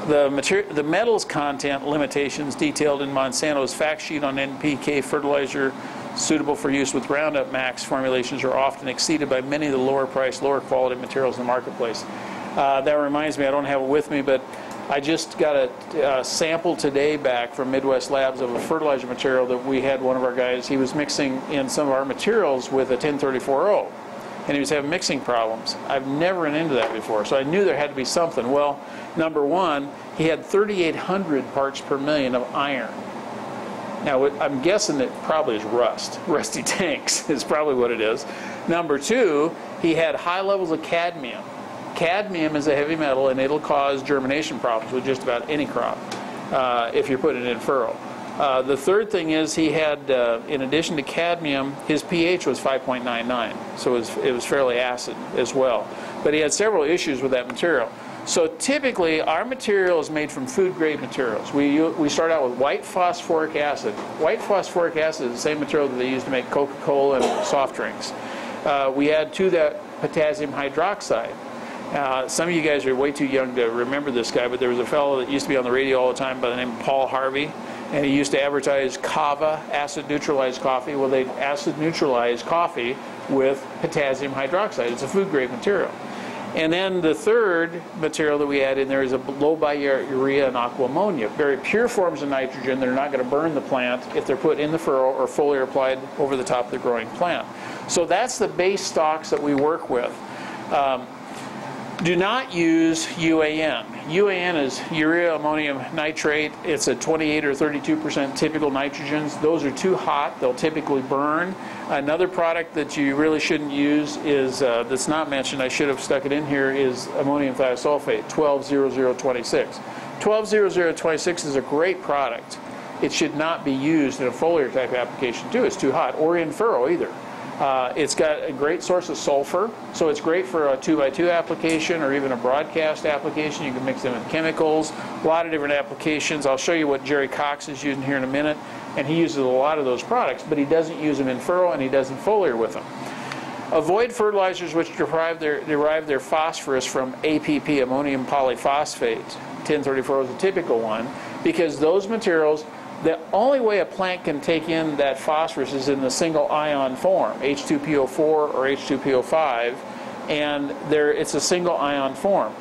The metals content limitations detailed in Monsanto's fact sheet on NPK fertilizer suitable for use with Roundup Max formulations are often exceeded by many of the lower price, lower quality materials in the marketplace. That reminds me, I don't have it with me, but I just got a sample today back from Midwest Labs of a fertilizer material that we had one of our guys, he was mixing in some of our materials with a 1034O, and he was having mixing problems. I've never run into that before, so I knew there had to be something. Well, number one, he had 3,800 parts per million of iron. Now, I'm guessing it probably is rust. Rusty tanks is probably what it is. Number 2, he had high levels of cadmium. Cadmium is a heavy metal, and it'll cause germination problems with just about any crop if you're putting it in furrow. The third thing is he had, in addition to cadmium, his pH was 5.99, so it was fairly acid as well. But he had several issues with that material. So typically, our material is made from food-grade materials. We start out with white phosphoric acid. White phosphoric acid is the same material that they use to make Coca-Cola and soft drinks. We add to that potassium hydroxide. Some of you guys are way too young to remember this guy, but there was a fellow that used to be on the radio all the time by the name of Paul Harvey, and he used to advertise kava, acid-neutralized coffee. Well, they acid-neutralize coffee with potassium hydroxide. It's a food-grade material. And then the third material that we add in there is a low biurea and aqua ammonia, very pure forms of nitrogen that are not going to burn the plant if they're put in the furrow or foliar applied over the top of the growing plant. So that's the base stocks that we work with. Do not use UAN. UAN is urea ammonium nitrate. It's a 28 or 32% typical nitrogens. Those are too hot. They'll typically burn. Another product that you really shouldn't use is, that's not mentioned, I should have stuck it in here, is ammonium thiosulfate, 120026. 120026 is a great product. It should not be used in a foliar type application too. It's too hot, or in furrow either. It's got a great source of sulfur, so it's great for a 2x2 application or even a broadcast application. You can mix them with chemicals, a lot of different applications. I'll show you what Jerry Cox is using here in a minute, and he uses a lot of those products, but he doesn't use them in furrow and he doesn't foliar with them. Avoid fertilizers which derive their phosphorus from APP, ammonium polyphosphate. 1034 is a typical one, because those materials, the only way a plant can take in that phosphorus is in the single ion form, H2PO4 or H2PO5, and it's a single ion form.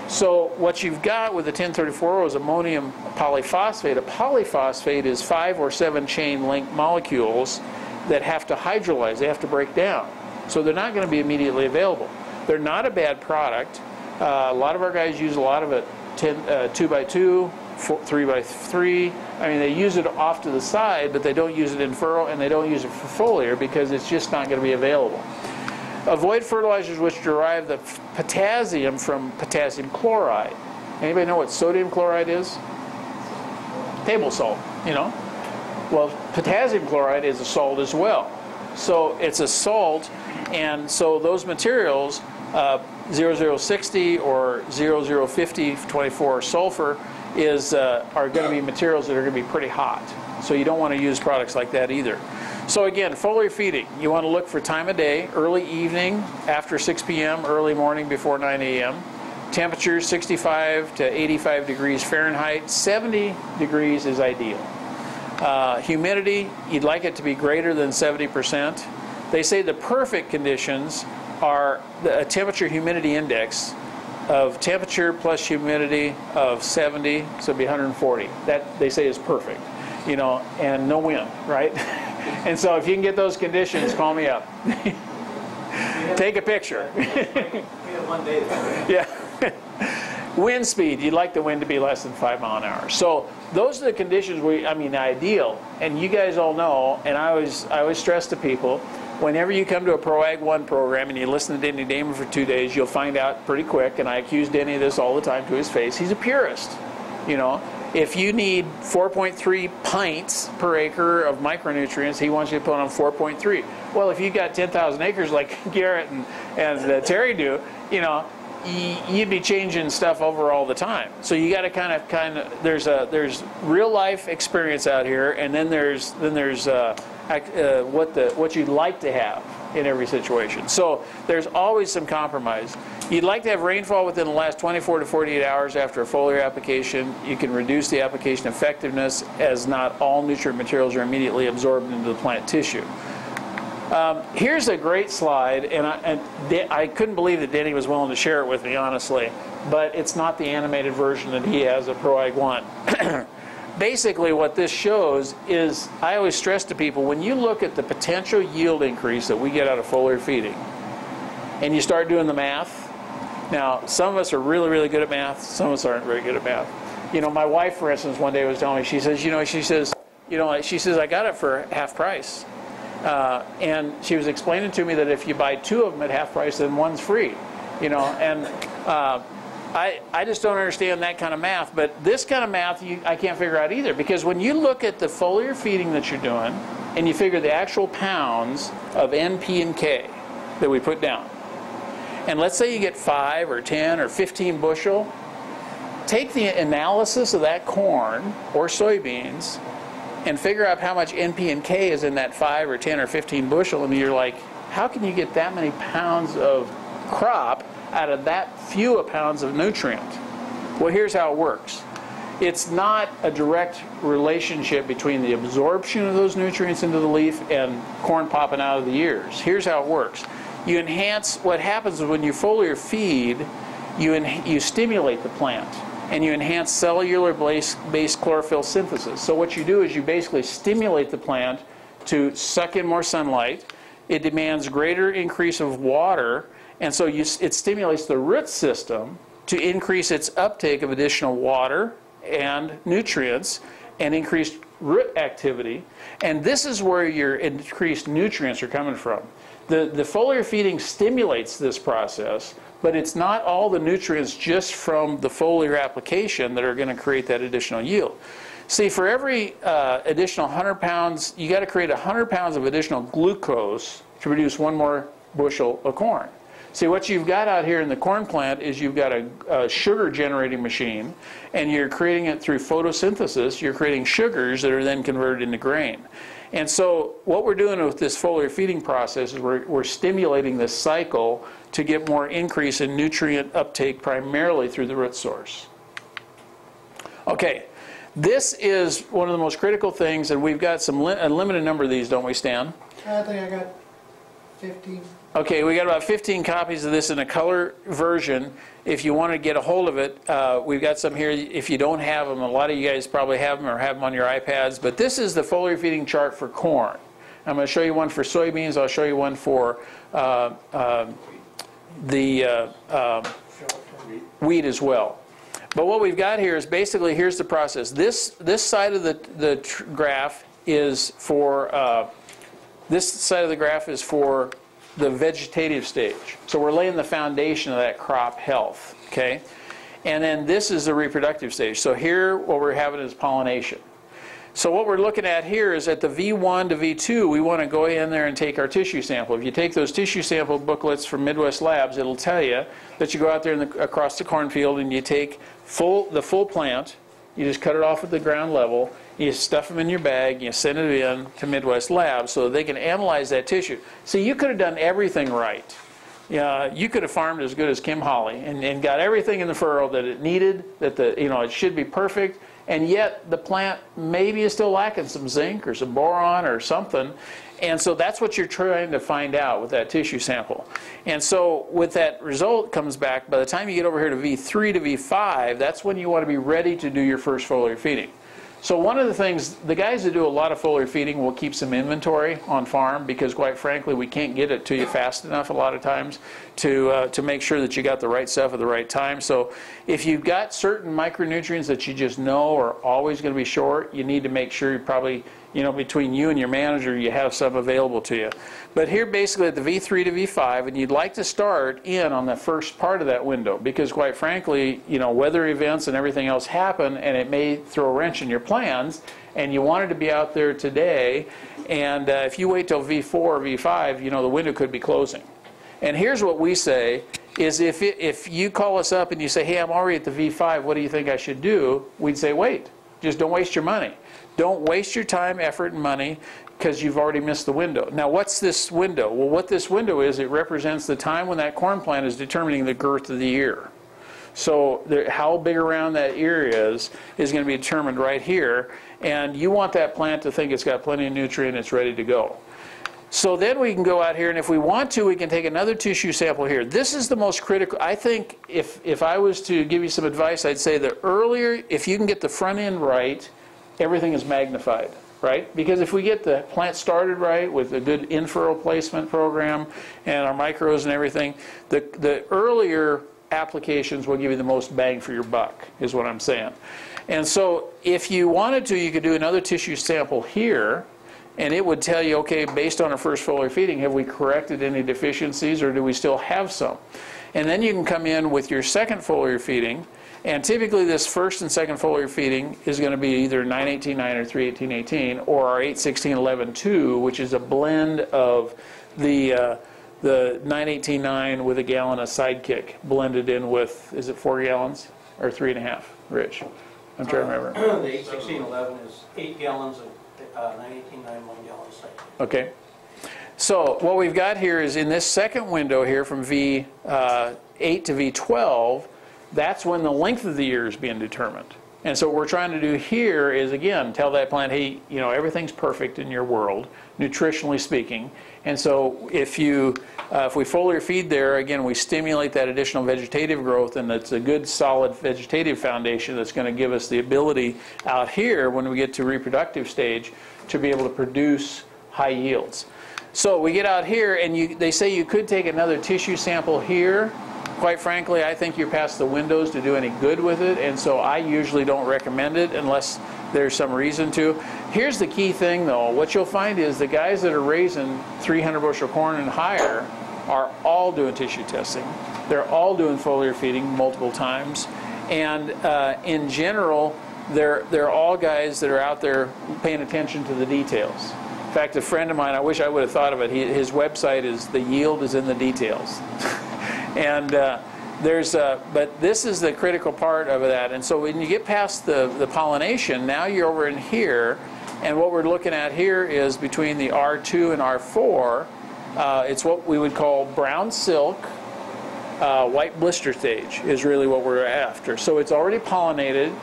So what you've got with the 1034 is ammonium polyphosphate. A polyphosphate is 5 or 7 chain link molecules that have to hydrolyze, they have to break down. So they're not going to be immediately available. They're not a bad product. A lot of our guys use a lot of it 2x2, 3x3. I mean, they use it off to the side, but they don't use it in furrow and they don't use it for foliar because it's just not going to be available. Avoid fertilizers which derive the potassium from potassium chloride. Anybody know what sodium chloride is? Table salt, you know. Well, potassium chloride is a salt as well. So it's a salt, and so those materials, 0060 or 0050 24 sulfur, are going to be materials that are going to be pretty hot. So you don't want to use products like that either. So again, foliar feeding, you want to look for time of day, early evening, after 6 p.m., early morning before 9 a.m. Temperature 65 to 85 degrees Fahrenheit, 70 degrees is ideal. Humidity, you'd like it to be greater than 70%. They say the perfect conditions are a temperature humidity index of temperature plus humidity of 70, so it'd be 140. That they say is perfect, you know, and no wind, right? And so if you can get those conditions, call me up. Take a picture. We have one day. Yeah. Wind speed, you'd like the wind to be less than 5 miles an hour. So those are the conditions ideal. And you guys all know, and I always stress to people, whenever you come to a Pro Ag 1 program and you listen to Denny Damon for 2 days, you'll find out pretty quick, and I accuse Denny of this all the time to his face, he's a purist. You know, if you need 4.3 pints per acre of micronutrients, he wants you to put on 4.3. Well, if you've got 10,000 acres like Garrett and Terry do, you know, you'd be changing stuff over all the time. So you got to kind of there's real life experience out here, and then there's what you'd like to have in every situation. So there's always some compromise. You'd like to have rainfall within the last 24 to 48 hours after a foliar application. You can reduce the application effectiveness as not all nutrient materials are immediately absorbed into the plant tissue. Here's a great slide, and I couldn't believe that Denny was willing to share it with me, honestly, but it's not the animated version that he has of Pro Ag 1. Basically what this shows is, I always stress to people, when you look at the potential yield increase that we get out of foliar feeding, and you start doing the math, now some of us are really, really good at math, some of us aren't very good at math. You know, my wife, for instance, one day was telling me, she says, I got it for half price. And she was explaining to me that if you buy 2 of them at half price, then one's free, you know. And I just don't understand that kind of math. But this kind of math, I can't figure out either. Because when you look at the foliar feeding that you're doing, and you figure the actual pounds of N, P, and K that we put down, and let's say you get 5 or 10 or 15 bushel, take the analysis of that corn or soybeans and figure out how much N, P, and K is in that 5 or 10 or 15 bushel, and you're like, how can you get that many pounds of crop out of that few pounds of nutrient? Well, here's how it works. It's not a direct relationship between the absorption of those nutrients into the leaf and corn popping out of the ears. Here's how it works. You enhance, what happens is when you foliar feed, you stimulate the plant, and you enhance cellular-based chlorophyll synthesis. So what you do is you basically stimulate the plant to suck in more sunlight. It demands greater increase of water, and so it stimulates the root system to increase its uptake of additional water and nutrients and increased root activity. And this is where your increased nutrients are coming from. The foliar feeding stimulates this process, but it's not all the nutrients just from the foliar application that are going to create that additional yield. See, for every additional 100 pounds, you got to create 100 pounds of additional glucose to produce 1 more bushel of corn. See, what you've got out here in the corn plant is you've got a sugar generating machine, and you're creating it through photosynthesis. You're creating sugars that are then converted into grain. And so what we're doing with this foliar feeding process is we're stimulating this cycle to get more increase in nutrient uptake primarily through the root source. Okay, this is one of the most critical things, and we've got a limited number of these, don't we, Stan? I think I got 15. Okay, we got about 15 copies of this in a color version. If you want to get a hold of it, we've got some here. If you don't have them, a lot of you guys probably have them or have them on your iPads. But this is the foliar feeding chart for corn. I'm going to show you one for soybeans. I'll show you one for wheat as well. But what we've got here is basically, here's the process. This side of the graph is for the vegetative stage. So we're laying the foundation of that crop health, okay? And then this is the reproductive stage. So here what we're having is pollination. So what we're looking at here is at the V1 to V2, we want to go in there and take our tissue sample. If you take those tissue sample booklets from Midwest Labs, it'll tell you that you go out there across the cornfield and you take the full plant, you just cut it off at the ground level, you stuff them in your bag, you send it in to Midwest Labs so that they can analyze that tissue. See, you could have done everything right. You could have farmed as good as Kim Holly and got everything in the furrow that it needed, that it should be perfect, and yet the plant maybe is still lacking some zinc or some boron or something. And so that's what you're trying to find out with that tissue sample. And so with that result comes back, by the time you get over here to V3 to V5, that's when you want to be ready to do your first foliar feeding. So one of the things, the guys that do a lot of foliar feeding will keep some inventory on farm because quite frankly we can't get it to you fast enough a lot of times to make sure that you got the right stuff at the right time. So if you've got certain micronutrients that you just know are always going to be short, you need to make sure you probably, between you and your manager, you have some available to you. But here basically at the V3 to V5, and you'd like to start in on the first part of that window because quite frankly, weather events and everything else happen and it may throw a wrench in your plans and you wanted to be out there today, and if you wait till V4 or V5, the window could be closing. And here's what we say is if you call us up and you say, hey, I'm already at the V5, what do you think I should do? We'd say, wait, just don't waste your money. Don't waste your time, effort, and money because you've already missed the window. Now, what's this window? Well, what this window is, it represents the time when that corn plant is determining the girth of the ear. So how big around that ear is going to be determined right here. And you want that plant to think it's got plenty of nutrient, it's ready to go. So then we can go out here, and if we want to, we can take another tissue sample here. This is the most critical. I think if I was to give you some advice, I'd say the earlier, if you can get the front end right, everything is magnified, right? Because if we get the plant started right with a good in-furrow placement program and our micros and everything, the earlier applications will give you the most bang for your buck, is what I'm saying. And so if you wanted to, you could do another tissue sample here, and it would tell you, okay, based on our first foliar feeding, have we corrected any deficiencies or do we still have some? And then you can come in with your second foliar feeding, and typically this first and second foliar feeding is going to be either 9-18-9 or 3-18-18 or our 8-16-11-2, which is a blend of the 9-18-9 with a gallon of Sidekick blended in with, is it 4 gallons or 3.5, Rich? I'm trying to remember. The 8-16-11 is 8 gallons of 9-18-9, 1 gallon of Sidekick. Okay. So what we've got here is in this second window here from V8 to V12, that's when the length of the ear is being determined. And so what we're trying to do here is, again, tell that plant, hey, everything's perfect in your world, nutritionally speaking. And so if we foliar feed there, again, we stimulate that additional vegetative growth, and it's a good, solid vegetative foundation that's going to give us the ability out here, when we get to reproductive stage, to be able to produce high yields. So we get out here, and they say you could take another tissue sample here. Quite frankly, I think you're past the windows to do any good with it, and so I usually don't recommend it unless there's some reason to. Here's the key thing, though. What you'll find is the guys that are raising 300 bushel corn and higher are all doing tissue testing. They're all doing foliar feeding multiple times, and in general, they're all guys that are out there paying attention to the details. In fact, a friend of mine, I wish I would have thought of it, his website is "The Yield is in the Details." And but this is the critical part of that. And so when you get past the pollination, now you're over in here, and what we're looking at here is between the R2 and R4, it's what we would call brown silk, white blister stage is really what we're after. So it's already pollinated.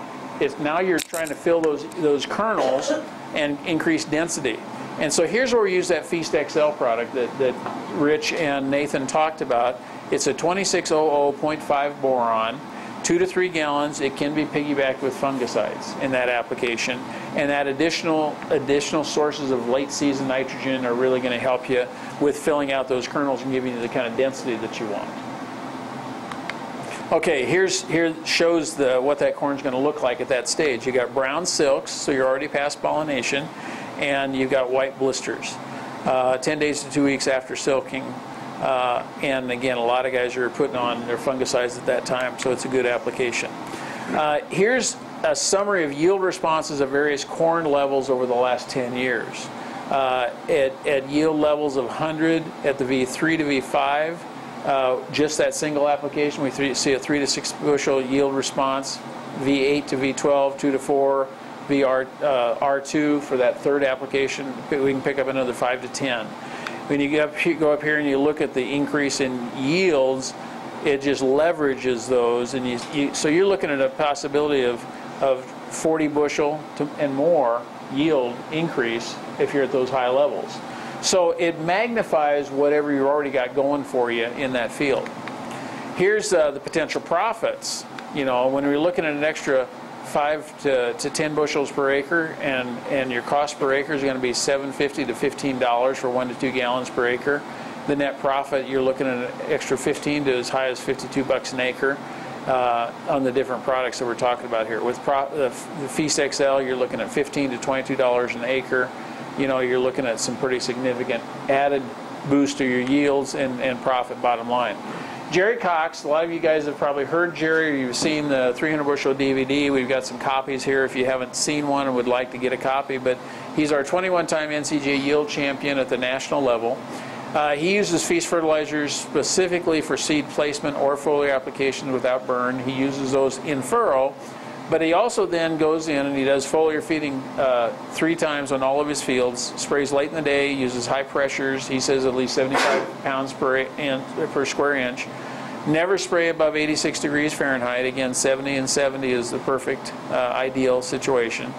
Now you're trying to fill those kernels and increase density. And so here's where we use that Feast XL product that Rich and Nathan talked about. It's a 2600.5 boron, 2 to 3 gallons. It can be piggybacked with fungicides in that application. And that additional sources of late season nitrogen are really going to help you with filling out those kernels and giving you the kind of density that you want. Okay, here shows what that corn's going to look like at that stage. You got brown silks, so you're already past pollination, and you've got white blisters. 10 days to 2 weeks after silking. And again, a lot of guys are putting on their fungicides at that time, so it's a good application. Here's a summary of yield responses at various corn levels over the last 10 years. At yield levels of 100 at the V3 to V5, just that single application, we see a 3 to 6 bushel yield response. V8 to V12, 2 to 4. R2 for that third application, we can pick up another 5 to 10. When you go up here and you look at the increase in yields, it just leverages those, and so you're looking at a possibility of 40 bushel and more yield increase if you're at those high levels. So it magnifies whatever you already got going for you in that field. Here's the potential profits. You know, when we're looking at an extra 5 to 10 bushels per acre, and your cost per acre is going to be $7.50 to $15 for 1 to 2 gallons per acre. The net profit, you're looking at an extra 15 to as high as $52 an acre on the different products that we're talking about here. With the Feast XL, you're looking at $15 to $22 an acre. You know, you're looking at some pretty significant added boost to your yields and profit bottom line. Jerry Cox, a lot of you guys have probably heard Jerry, or you've seen the 300 bushel DVD. We've got some copies here if you haven't seen one and would like to get a copy. But he's our 21-time NCJ yield champion at the national level. He uses Feast fertilizers specifically for seed placement or foliar applications without burn. He uses those in furrow, but he also then goes in and he does foliar feeding 3 times on all of his fields, sprays late in the day, uses high pressures. He says at least 75 pounds per square inch. Never spray above 86 degrees Fahrenheit. Again, 70 and 70 is the perfect ideal situation.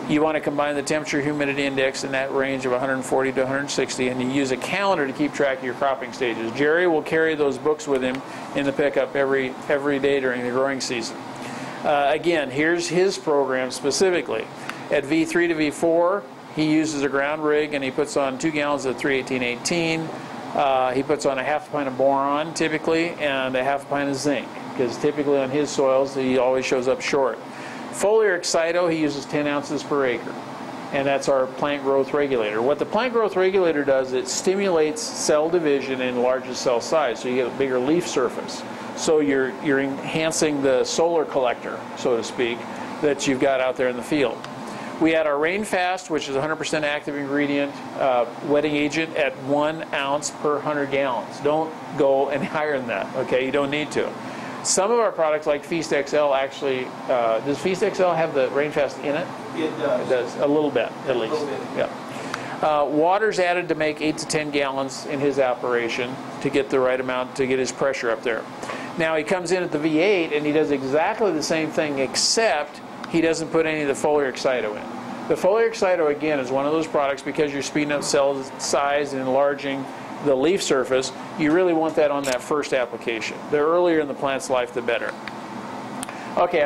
You want to combine the temperature humidity index in that range of 140 to 160, and you use a calendar to keep track of your cropping stages. Jerry will carry those books with him in the pickup every day during the growing season. Again, here's his program specifically. At V3 to V4, he uses a ground rig and he puts on 2 gallons of 318-18. He puts on a half a pint of boron typically and a half a pint of zinc, because typically on his soils he always shows up short. Foliar Excito, he uses 10 ounces per acre, and that's our plant growth regulator. What the plant growth regulator does, it stimulates cell division and enlarges cell size, so you get a bigger leaf surface. So you're enhancing the solar collector, so to speak, that you've got out there in the field. We had our Rain Fast, which is 100% active ingredient wetting agent at 1 ounce per 100 gallons. Don't go any higher than that, okay? You don't need to. Some of our products, like Feast XL, actually, does Feast XL have the Rain Fast in it? It does. It does, a little bit, at least. A little bit. Yeah. Water's added to make 8 to 10 gallons in his operation to get the right amount, to get his pressure up there. Now he comes in at the V8 and he does exactly the same thing, except he doesn't put any of the Foliar Excito in. The Foliar Excito, again, is one of those products, because you're speeding up cell size and enlarging the leaf surface, you really want that on that first application. The earlier in the plant's life, the better. Okay,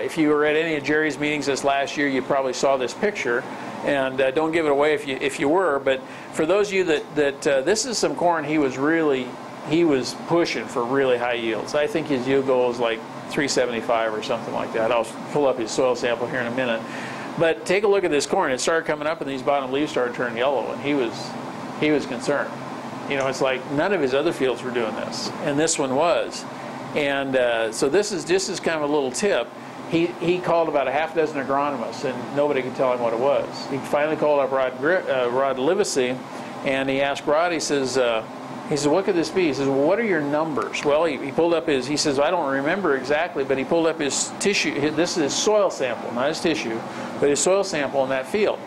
if you were at any of Jerry's meetings this last year, you probably saw this picture, and don't give it away if you were. But for those of you that this is some corn he was pushing for really high yields. I think his yield goal is like 375 or something like that. I'll pull up his soil sample here in a minute. But take a look at this corn. It started coming up, and these bottom leaves started turning yellow, and he was concerned. You know, it's like none of his other fields were doing this, and this one was. And so this is kind of a little tip. he called about a half dozen agronomists, and nobody could tell him what it was. He finally called up Rod Livesey, and he asked Rod, he says, what could this be? He says, well, what are your numbers? Well, he pulled up he says, I don't remember exactly, but he pulled up his tissue. This is his soil sample, not his tissue, but his soil sample in that field.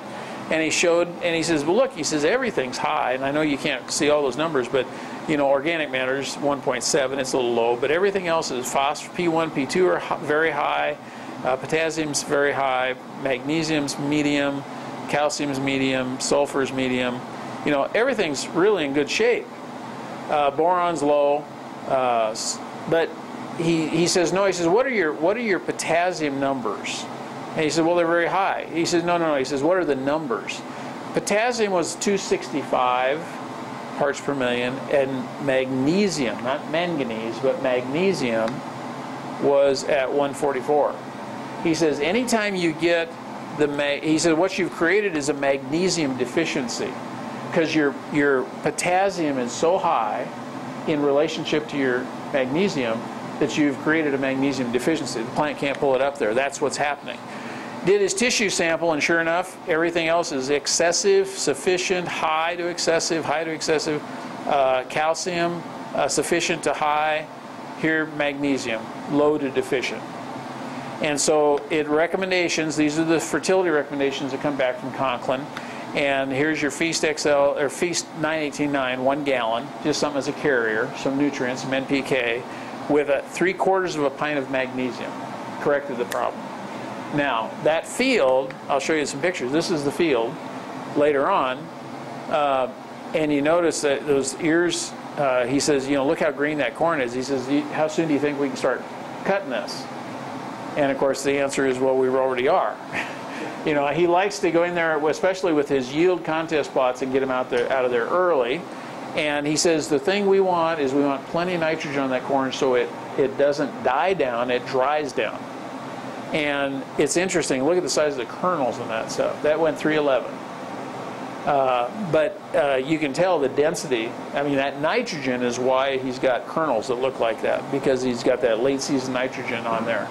And he showed, and he says, well, look, he says, everything's high. And I know you can't see all those numbers, but, you know, organic matter's 1.7, it's a little low, but everything else is phosphorus, P1, P2 are very high, potassium's very high, magnesium's medium, calcium's medium, sulfur's medium. You know, everything's really in good shape. Boron's low, but he says, no, he says, what are your potassium numbers? And he said, well, they're very high. He says, no. He says, what are the numbers? Potassium was 265 parts per million, and magnesium, not manganese, but magnesium was at 144. He says, anytime you get he said, what you've created is a magnesium deficiency, because your potassium is so high in relationship to your magnesium that you've created a magnesium deficiency. The plant can't pull it up there. That's what's happening. Did his tissue sample, and sure enough, everything else is excessive, sufficient, high to excessive, calcium, sufficient to high, here magnesium, low to deficient. And so recommendations, these are the fertility recommendations that come back from Conklin. And here's your Feast XL, or Feast 918-9, 1 gallon, just something as a carrier, some nutrients, some NPK, with 3/4 of a pint of magnesium. Corrected the problem. Now, that field, I'll show you some pictures. This is the field later on. And you notice that those ears, he says, you know, look how green that corn is. He says, how soon do you think we can start cutting this? And of course, the answer is, well, we already are. You know, he likes to go in there, especially with his yield contest plots, and get them out of there early. And he says the thing we want is we want plenty of nitrogen on that corn so it doesn't die down, it dries down. And it's interesting, look at the size of the kernels in that stuff. That went 311. But you can tell the density. I mean, that nitrogen is why he's got kernels that look like that, because he's got that late season nitrogen on there.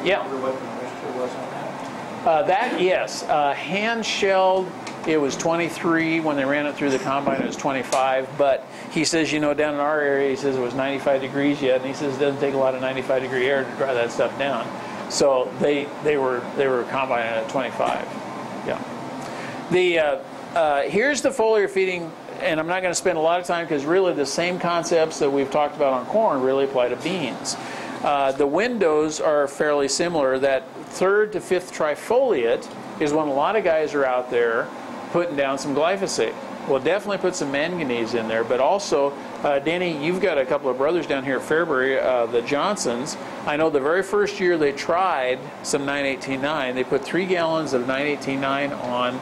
Yeah. What the moisture was on that? Yes, hand-shelled, it was 23. When they ran it through the combine, it was 25. But he says, you know, down in our area, he says it was 95 degrees yet, and he says it doesn't take a lot of 95-degree air to dry that stuff down. So they were combining at 25. Yeah. Here's the foliar feeding, and I'm not going to spend a lot of time because really the same concepts that we've talked about on corn really apply to beans. The windows are fairly similar. That 3rd to 5th trifoliate is when a lot of guys are out there putting down some glyphosate. Well, definitely put some manganese in there, but also, Danny, you've got a couple of brothers down here at Fairbury, the Johnsons. I know the very first year they tried some 918-9, they put 3 gallons of 918-9 on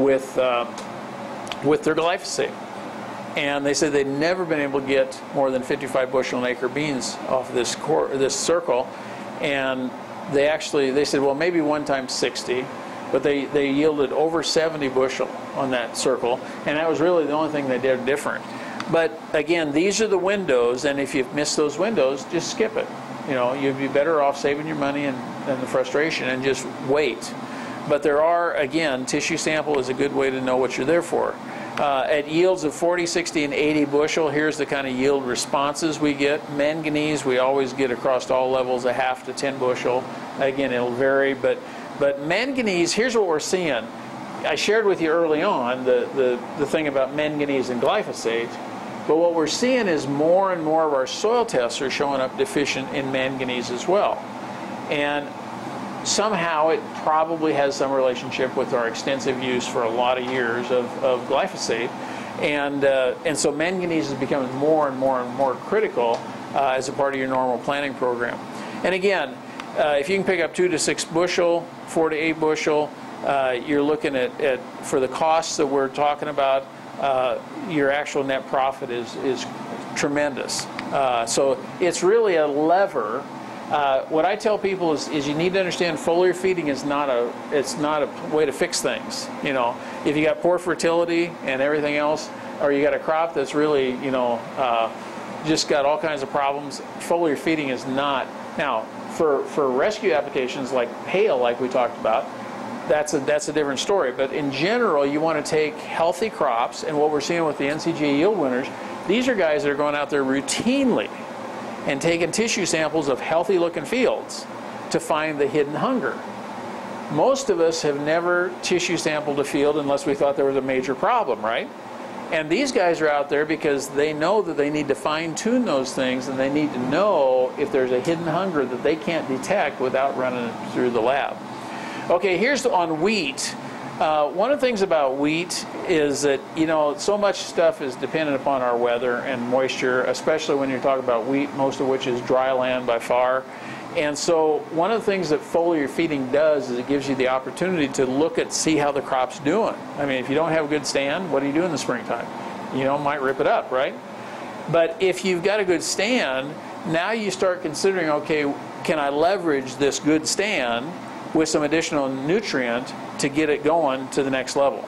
with their glyphosate. And they said they'd never been able to get more than 55 bushel an acre beans off of this circle. And they said, well, maybe 1 times 60, but they yielded over 70 bushel on that circle. And that was really the only thing they did different. But again, these are the windows, and if you've missed those windows, just skip it. You know, you'd be better off saving your money and the frustration and just wait. But there are, again, tissue sample is a good way to know what you're there for. At yields of 40, 60, and 80 bushel, here's the kind of yield responses we get. Manganese, we always get across all levels, a half to 10 bushel. Again, it'll vary, but manganese, here's what we're seeing. I shared with you early on the thing about manganese and glyphosate, but what we're seeing is more and more of our soil tests are showing up deficient in manganese as well. And somehow it probably has some relationship with our extensive use for a lot of years of glyphosate, and so manganese is becoming more and more critical as a part of your normal planting program. And again, if you can pick up 2 to 6 bushel, 4 to 8 bushel, you're looking at for the costs that we're talking about, your actual net profit is tremendous. So it's really a lever. What I tell people is you need to understand foliar feeding is not a way to fix things. You know, if you got poor fertility and everything else, or you got a crop that's really, you know, just got all kinds of problems, foliar feeding is not Now, for rescue applications like hail, like we talked about, that's a different story. But in general, you want to take healthy crops, and what we're seeing with the NCGA yield winners, these are guys that are going out there routinely and taking tissue samples of healthy looking fields to find the hidden hunger. Most of us have never tissue sampled a field unless we thought there was a major problem, right? And these guys are out there because they know that they need to fine-tune those things, and they need to know if there's a hidden hunger that they can't detect without running it through the lab. Okay, here's on wheat. One of the things about wheat is that, you know, so much stuff is dependent upon our weather and moisture, especially when you're talking about wheat, most of which is dry land by far. And so one of the things that foliar feeding does is it gives you the opportunity to look at, see how the crop's doing. I mean, if you don't have a good stand, what do you do in the springtime? You know, might rip it up, right? But if you've got a good stand, now you start considering, okay, can I leverage this good stand with some additional nutrient to get it going to the next level?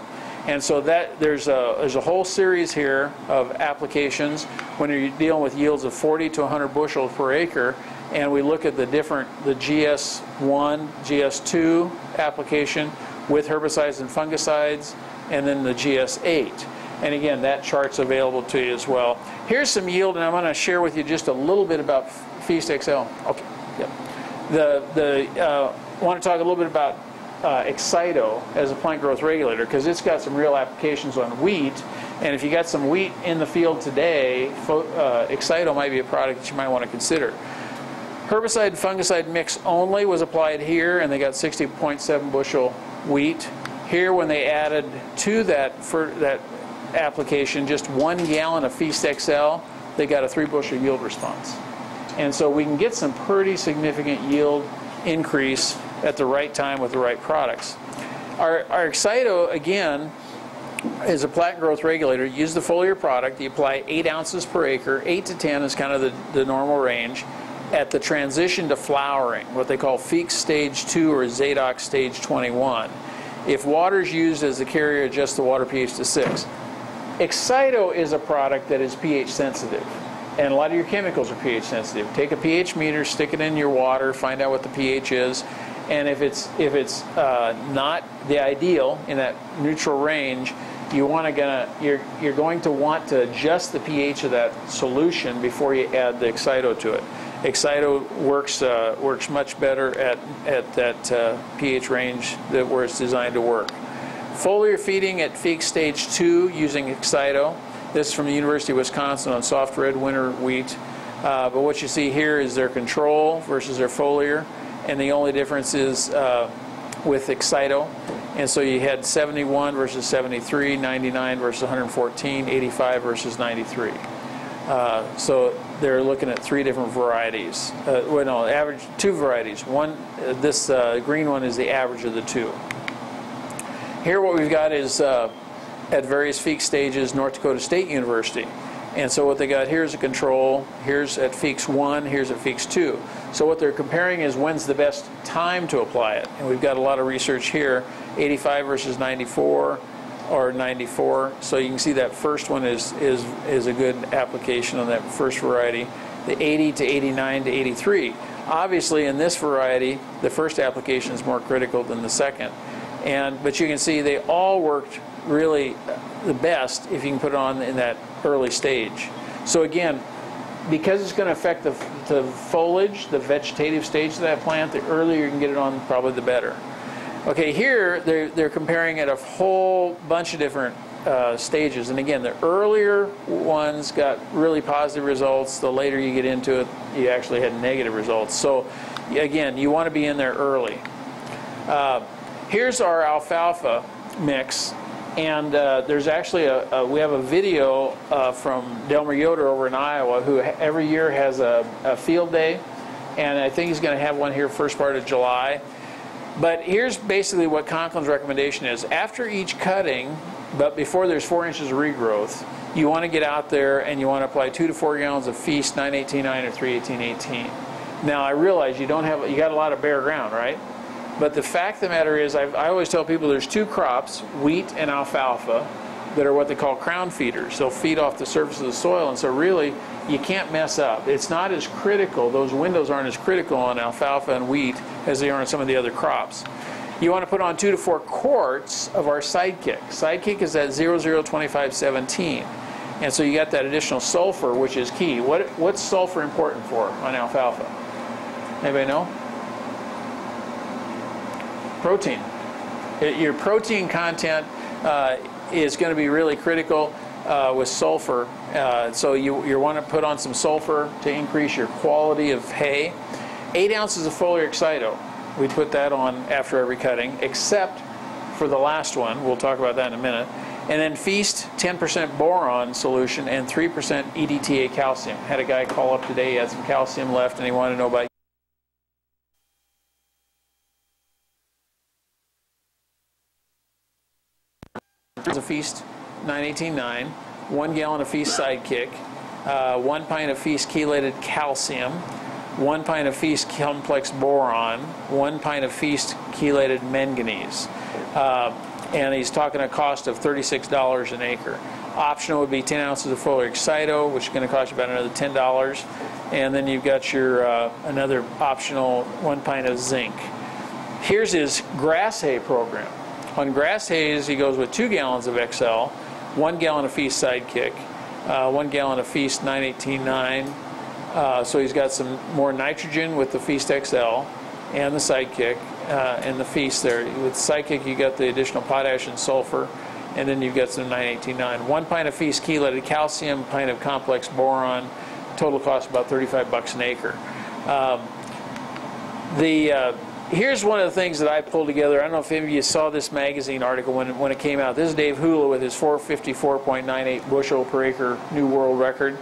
And so that there's a whole series here of applications when you're dealing with yields of 40 to 100 bushels per acre. And we look at the GS1, GS2 application with herbicides and fungicides, and then the GS8. And again, that chart's available to you as well. Here's some yield, and I'm going to share with you just a little bit about Feast XL. Okay, yep. I want to talk a little bit about Excito as a plant growth regulator, because it's got some real applications on wheat. And if you got some wheat in the field today, Excito might be a product that you might want to consider. Herbicide and fungicide mix only was applied here, and they got 60.7 bushel wheat. Here, when they added to that application just 1 gallon of Feast XL, they got a 3 bushel yield response. And so we can get some pretty significant yield increase at the right time with the right products. Our Excito, again, is a plant growth regulator. You use the foliar product. You apply 8 ounces per acre. 8 to 10 is kind of the normal range. At the transition to flowering, what they call Feast Stage 2 or Zadox Stage 21. If water is used as the carrier, adjust the water pH to 6. Excito is a product that is pH sensitive, and a lot of your chemicals are pH sensitive. Take a pH meter, stick it in your water, find out what the pH is, and if it's not the ideal in that neutral range, you're going to want to adjust the pH of that solution before you add the Excito to it. Excito works much better at that pH range where it's designed to work. Foliar feeding at Feast Stage 2 using Excito. This is from the University of Wisconsin on soft red winter wheat. But what you see here is their control versus their foliar, and the only difference is with Excito. And so you had 71 versus 73, 99 versus 114, 85 versus 93. So they're looking at 3 different varieties. Well, no, average 2 varieties. This green one is the average of the 2. Here, what we've got is at various Feast stages, North Dakota State University. And so what they got here is a control. Here's at Feast 1. Here's at Feast 2. So what they're comparing is when's the best time to apply it. And we've got a lot of research here. 85 versus 94. Or 94, so you can see that first one is a good application on that first variety. The 80 to 89 to 83. Obviously, in this variety, the first application is more critical than the second. But you can see they all worked really the best if you can put it on in that early stage. So again, because it's going to affect the foliage, the vegetative stage of that plant, the earlier you can get it on, probably the better. Okay, here they're comparing at a whole bunch of different stages, and again, the earlier ones got really positive results. The later you get into it, you actually had negative results. So again, you want to be in there early. Here's our alfalfa mix, and there's actually we have a video from Delmer Yoder over in Iowa, who every year has a field day, and I think he's going to have one here first part of July. But here's basically what Conklin's recommendation is. After each cutting, but before there's 4 inches of regrowth, you want to get out there and you want to apply 2 to 4 gallons of Feast 918-9 or 318-18. Now I realize you got a lot of bare ground, right? But the fact of the matter is, I always tell people there's 2 crops, wheat and alfalfa, that are what they call crown feeders. They'll feed off the surface of the soil, and so really you can't mess up. It's not as critical, those windows aren't as critical on alfalfa and wheat as they are on some of the other crops. You want to put on 2 to 4 quarts of our Sidekick. Sidekick is at 002517. And so you got that additional sulfur, which is key. What's sulfur important for on alfalfa? Anybody know? Protein. Your protein content is going to be really critical with sulfur. So you want to put on some sulfur to increase your quality of hay. 8 ounces of foliar Excito. We put that on after every cutting, except for the last one. We'll talk about that in a minute. And then Feast 10% boron solution and 3% EDTA calcium. Had a guy call up today, he had some calcium left and he wanted to know about a Feast 918.9, 1 gallon of Feast Sidekick, 1 pint of Feast chelated calcium, 1 pint of Feast complex boron, 1 pint of Feast chelated manganese. And he's talking a cost of $36 an acre. Optional would be 10 ounces of foliar Excito, which is going to cost you about another $10. And then you've got your another optional 1 pint of zinc. Here's his grass hay program. On grass hays, he goes with 2 gallons of XL, 1 gallon of Feast Sidekick, 1 gallon of Feast 918.9. So he's got some more nitrogen with the Feast XL and the Sidekick. And the Feast there. With Sidekick, you got the additional potash and sulfur, and then you've got some 918.9. 1 pint of Feast chelated calcium, pint of complex boron. Total cost about $35 an acre. Here's one of the things that I pulled together. I don't know if any of you saw this magazine article when it came out. This is Dave Hula with his 454.98 bushel per acre new world record.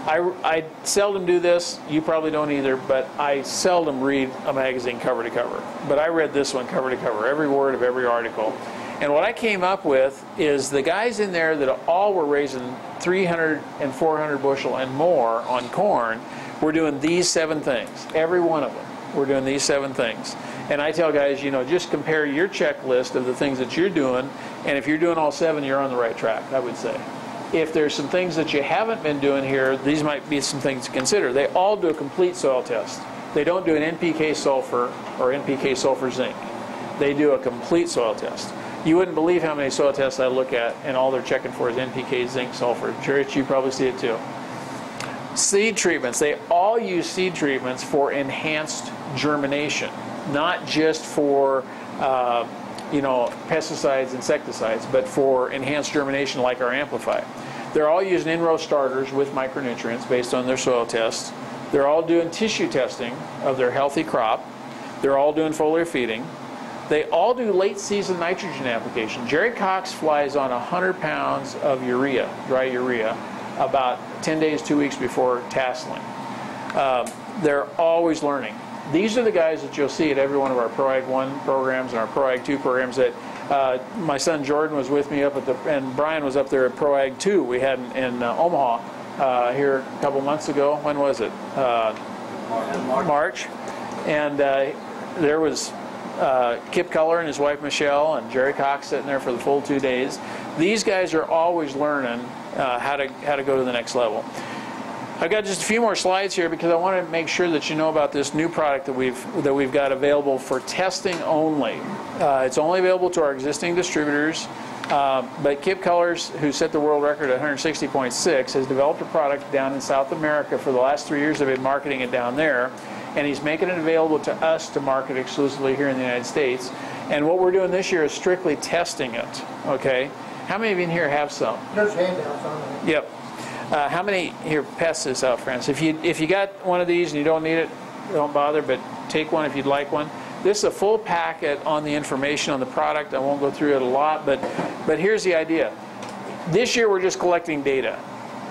I seldom do this. You probably don't either, but I seldom read a magazine cover to cover. But I read this one cover to cover, every word of every article. And what I came up with is the guys in there that all were raising 300 and 400 bushel and more on corn were doing these 7 things. Every one of them were doing these 7 things. And I tell guys, just compare your checklist of the things that you're doing, and if you're doing all 7, you're on the right track, I would say. If there's some things that you haven't been doing here, these might be some things to consider. They all do a complete soil test. They don't do an NPK sulfur or NPK sulfur zinc. They do a complete soil test. You wouldn't believe how many soil tests I look at, and all they're checking for is NPK, zinc, sulfur. Rich, you probably see it too. Seed treatments. They all use seed treatments for enhanced germination, not just for pesticides, insecticides, but for enhanced germination like our Amplify. They're all using in-row starters with micronutrients based on their soil tests. They're all doing tissue testing of their healthy crop. They're all doing foliar feeding. They all do late season nitrogen application. Jerry Cox flies on 100 pounds of urea, dry urea, about 10 days, 2 weeks before tasseling. They're always learning. These are the guys that you'll see at every one of our ProAg 1 programs and our ProAg 2 programs. That my son Jordan was with me up at and Brian was up there at ProAg 2 we had in Omaha here a couple months ago. When was it? March. And there was Kip Keller and his wife Michelle and Jerry Cox sitting there for the full 2 days. These guys are always learning how to go to the next level. I've got just a few more slides here because I want to make sure that you know about this new product that we've got available for testing only. It's only available to our existing distributors, but Kip Cullers, who set the world record at 160.6, has developed a product down in South America. For the last 3 years they've been marketing it down there, and he's making it available to us to market exclusively here in the United States. And what we're doing this year is strictly testing it. Okay? How many of you in here have some? There's handouts on it. Yep. How many here, pass this out, friends? If you got one of these and you don't need it, don't bother, but take one if you'd like one. This is a full packet on the information on the product. I won't go through it a lot, but here's the idea. This year we're just collecting data.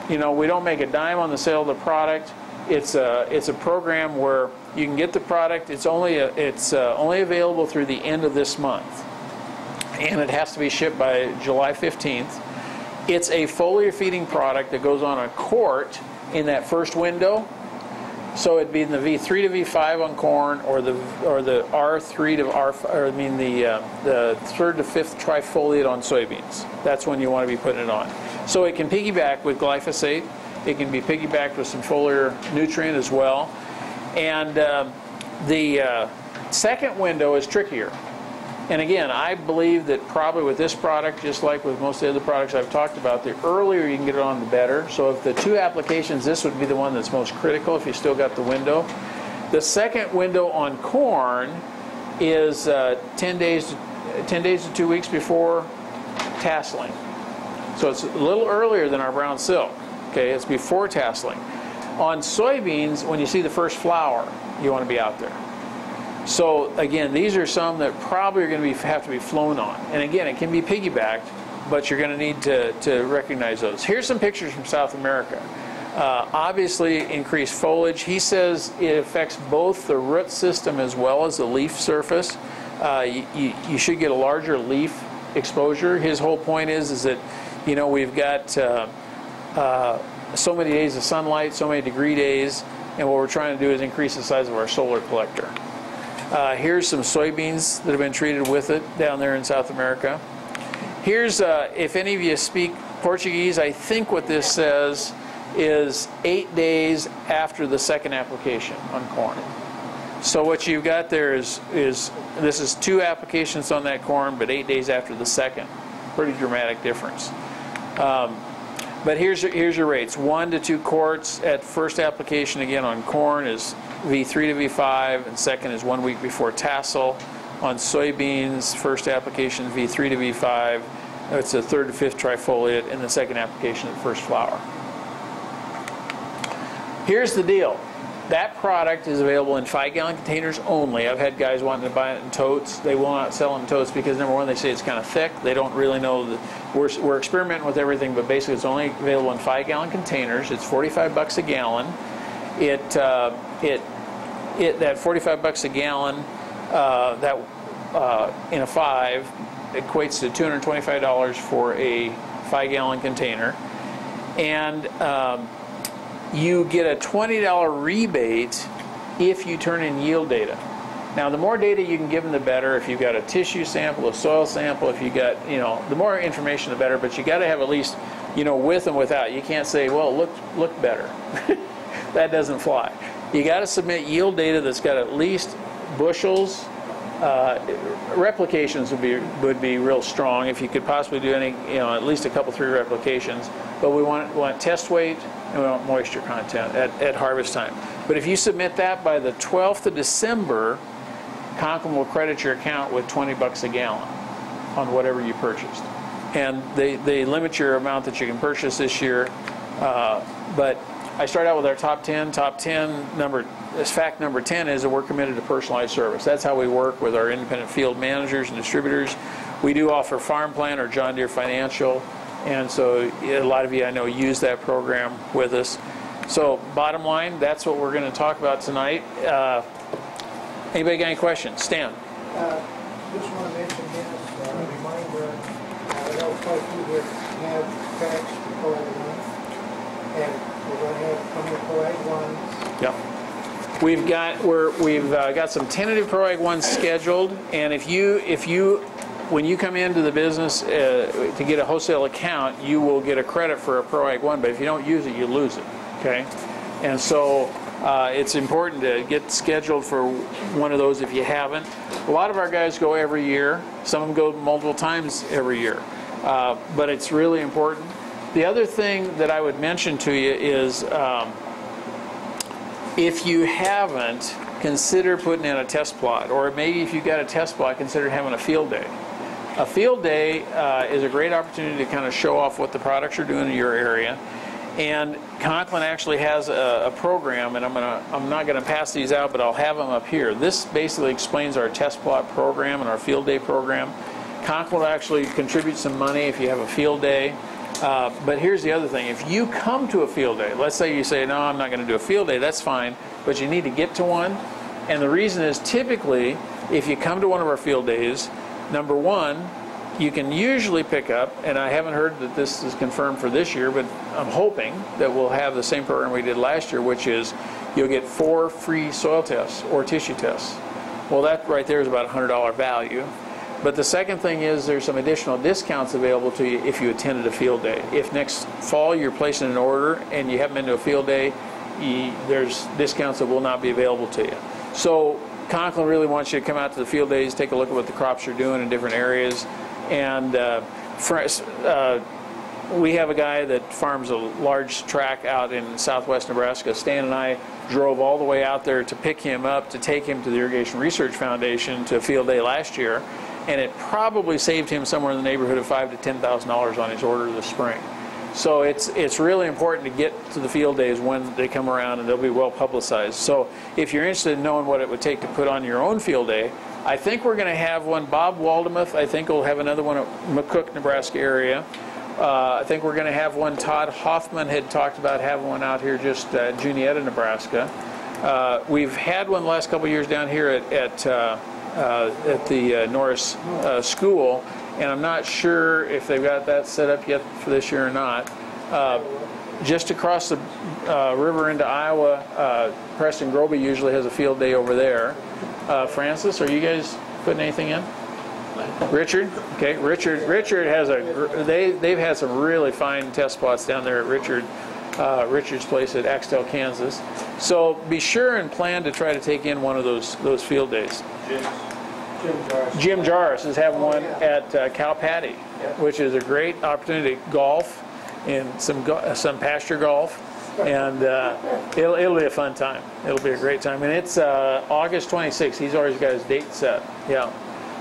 We don't make a dime on the sale of the product. It's a program where you can get the product. It's only available through the end of this month, and it has to be shipped by July 15th. It's a foliar feeding product that goes on a quart in that first window. So it'd be in the V3 to V5 on corn, or the R3 to R5, or I mean the third to fifth trifoliate on soybeans. That's when you want to be putting it on. So it can piggyback with glyphosate. It can be piggybacked with some foliar nutrient as well. And the second window is trickier. And again, I believe that probably with this product, just like with most of the other products I've talked about, the earlier you can get it on, the better. So if the two applications, this would be the one that's most critical if you still got the window. The second window on corn is 10 days to 2 weeks before tasseling. So it's a little earlier than our brown silk. Okay, it's before tasseling. On soybeans, when you see the first flower, you want to be out there. So again, these are some that probably are going to have to be flown on. And again, it can be piggybacked, but you're going to need to recognize those. Here's some pictures from South America. Obviously, increased foliage. He says it affects both the root system as well as the leaf surface. You should get a larger leaf exposure. His whole point is that, you know, we've got so many days of sunlight, so many degree days, and what we're trying to do is increase the size of our solar collector. Here's some soybeans that have been treated with it down there in South America. Here's, if any of you speak Portuguese, I think what this says is 8 days after the second application on corn. So what you've got there is this is 2 applications on that corn, but 8 days after the second. Pretty dramatic difference. But here's your rates. 1 to 2 quarts at first application again on corn is V3 to V5, and second is 1 week before tassel. On soybeans, first application V3 to V5, it's a third to fifth trifoliate, and the second application at first flower. Here's the deal. That product is available in 5-gallon containers only. I've had guys wanting to buy it in totes. They will not sell in totes because, number one, they say it's kind of thick. They don't really know that we're experimenting with everything, but basically it's only available in 5-gallon containers. It's $45 a gallon. That $45 a gallon in a 5 equates to $225 for a 5-gallon container, and you get a $20 rebate if you turn in yield data. Now, the more data you can give them, the better. If you've got a tissue sample, a soil sample, if you got, you know, the more information, the better. But you got to have at least, you know, with and without. You can't say, well, look better. That doesn't fly. You got to submit yield data that's got at least bushels. Replications would be real strong if you could possibly do any, you know, at least a couple, 3 replications. But we want test weight and we want moisture content at harvest time. But if you submit that by the 12th of December, Conklin will credit your account with $20 a gallon on whatever you purchased. And they limit your amount that you can purchase this year. But I start out with our top 10. Top 10 fact number 10 is that we're committed to personalized service. That's how we work with our independent field managers and distributors. We do offer Farm Plan or John Deere Financial, and so a lot of you I know use that program with us. So bottom line, that's what we're going to talk about tonight. Anybody got any questions? Stan? Just want to mention this, a reminder, I know quite a few here have tracks for everyone, and we're going to have come with Pro Ag 1s. Yeah. We've got some tentative Pro Ag 1s scheduled, and when you come into the business to get a wholesale account, you will get a credit for a Pro Ag 1, but if you don't use it, you lose it. Okay, and so it's important to get scheduled for one of those if you haven't. A lot of our guys go every year. Some of them go multiple times every year, but it's really important. The other thing that I would mention to you is if you haven't, consider putting in a test plot, or maybe if you've got a test plot, consider having a field day. A field day is a great opportunity to kind of show off what the products are doing in your area. And Conklin actually has a program, and I'm not going to pass these out, but I'll have them up here. This basically explains our test plot program and our field day program. Conklin will actually contribute some money if you have a field day. But here's the other thing. If you come to a field day, let's say you say, no, I'm not going to do a field day, that's fine, but you need to get to one. And the reason is typically, if you come to one of our field days, number one, you can usually pick up, and I haven't heard that this is confirmed for this year, but I'm hoping that we'll have the same program we did last year, which is you'll get 4 free soil tests or tissue tests. Well, that right there is about a $100 value. But the second thing is there's some additional discounts available to you if you attended a field day. If next fall you're placing an order and you haven't been to a field day, there's discounts that will not be available to you. So Conklin really wants you to come out to the field days, take a look at what the crops are doing in different areas. And we have a guy that farms a large tract out in southwest Nebraska. Stan and I drove all the way out there to pick him up, to take him to the Irrigation Research Foundation to a field day last year. And it probably saved him somewhere in the neighborhood of $5,000 to $10,000 on his order this spring. So it's really important to get to the field days when they come around, and they'll be well publicized. So if you're interested in knowing what it would take to put on your own field day, I think we're going to have one. Bob Waldemuth, I think, will have another one at McCook, Nebraska area. I think we're going to have one. Todd Hoffman had talked about having one out here just Junietta, Nebraska. We've had one the last couple of years down here at the Norris School, and I'm not sure if they've got that set up yet for this year or not. Just across the river into Iowa, Preston Groby usually has a field day over there. Francis, are you guys putting anything in? Richard? Okay, Richard has they've had some really fine test spots down there at Richard's place at Axtell, Kansas. So be sure and plan to try to take in one of those field days. Jim Jarvis is having one at Cow Patty, which is a great opportunity to golf and some pasture golf, and it'll be a fun time. It'll be a great time, and it's August 26th. He's always got his date set. Yeah.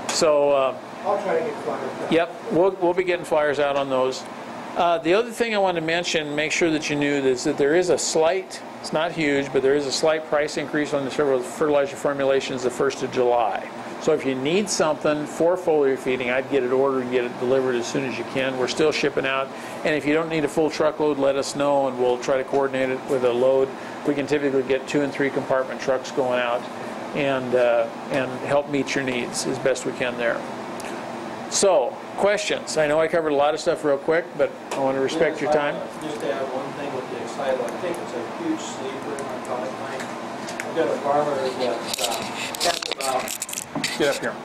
So I'll try to get flyers. Yep, we'll be getting flyers out on those. The other thing I wanted to mention, make sure that you knew, is that there is a slight, it's not huge, but there is a slight price increase on the several fertilizer formulations the 1st of July. So if you need something for foliar feeding, I'd get it ordered and get it delivered as soon as you can. We're still shipping out. And if you don't need a full truckload, let us know, and we'll try to coordinate it with a load. We can typically get 2 and 3 compartment trucks going out and help meet your needs as best we can there. So, questions? I know I covered a lot of stuff real quick, but I want to respect your time. Just to add one thing with the Excitol, I think it's a huge sleeper in our product line. I've got a farmer that has about... Get up here.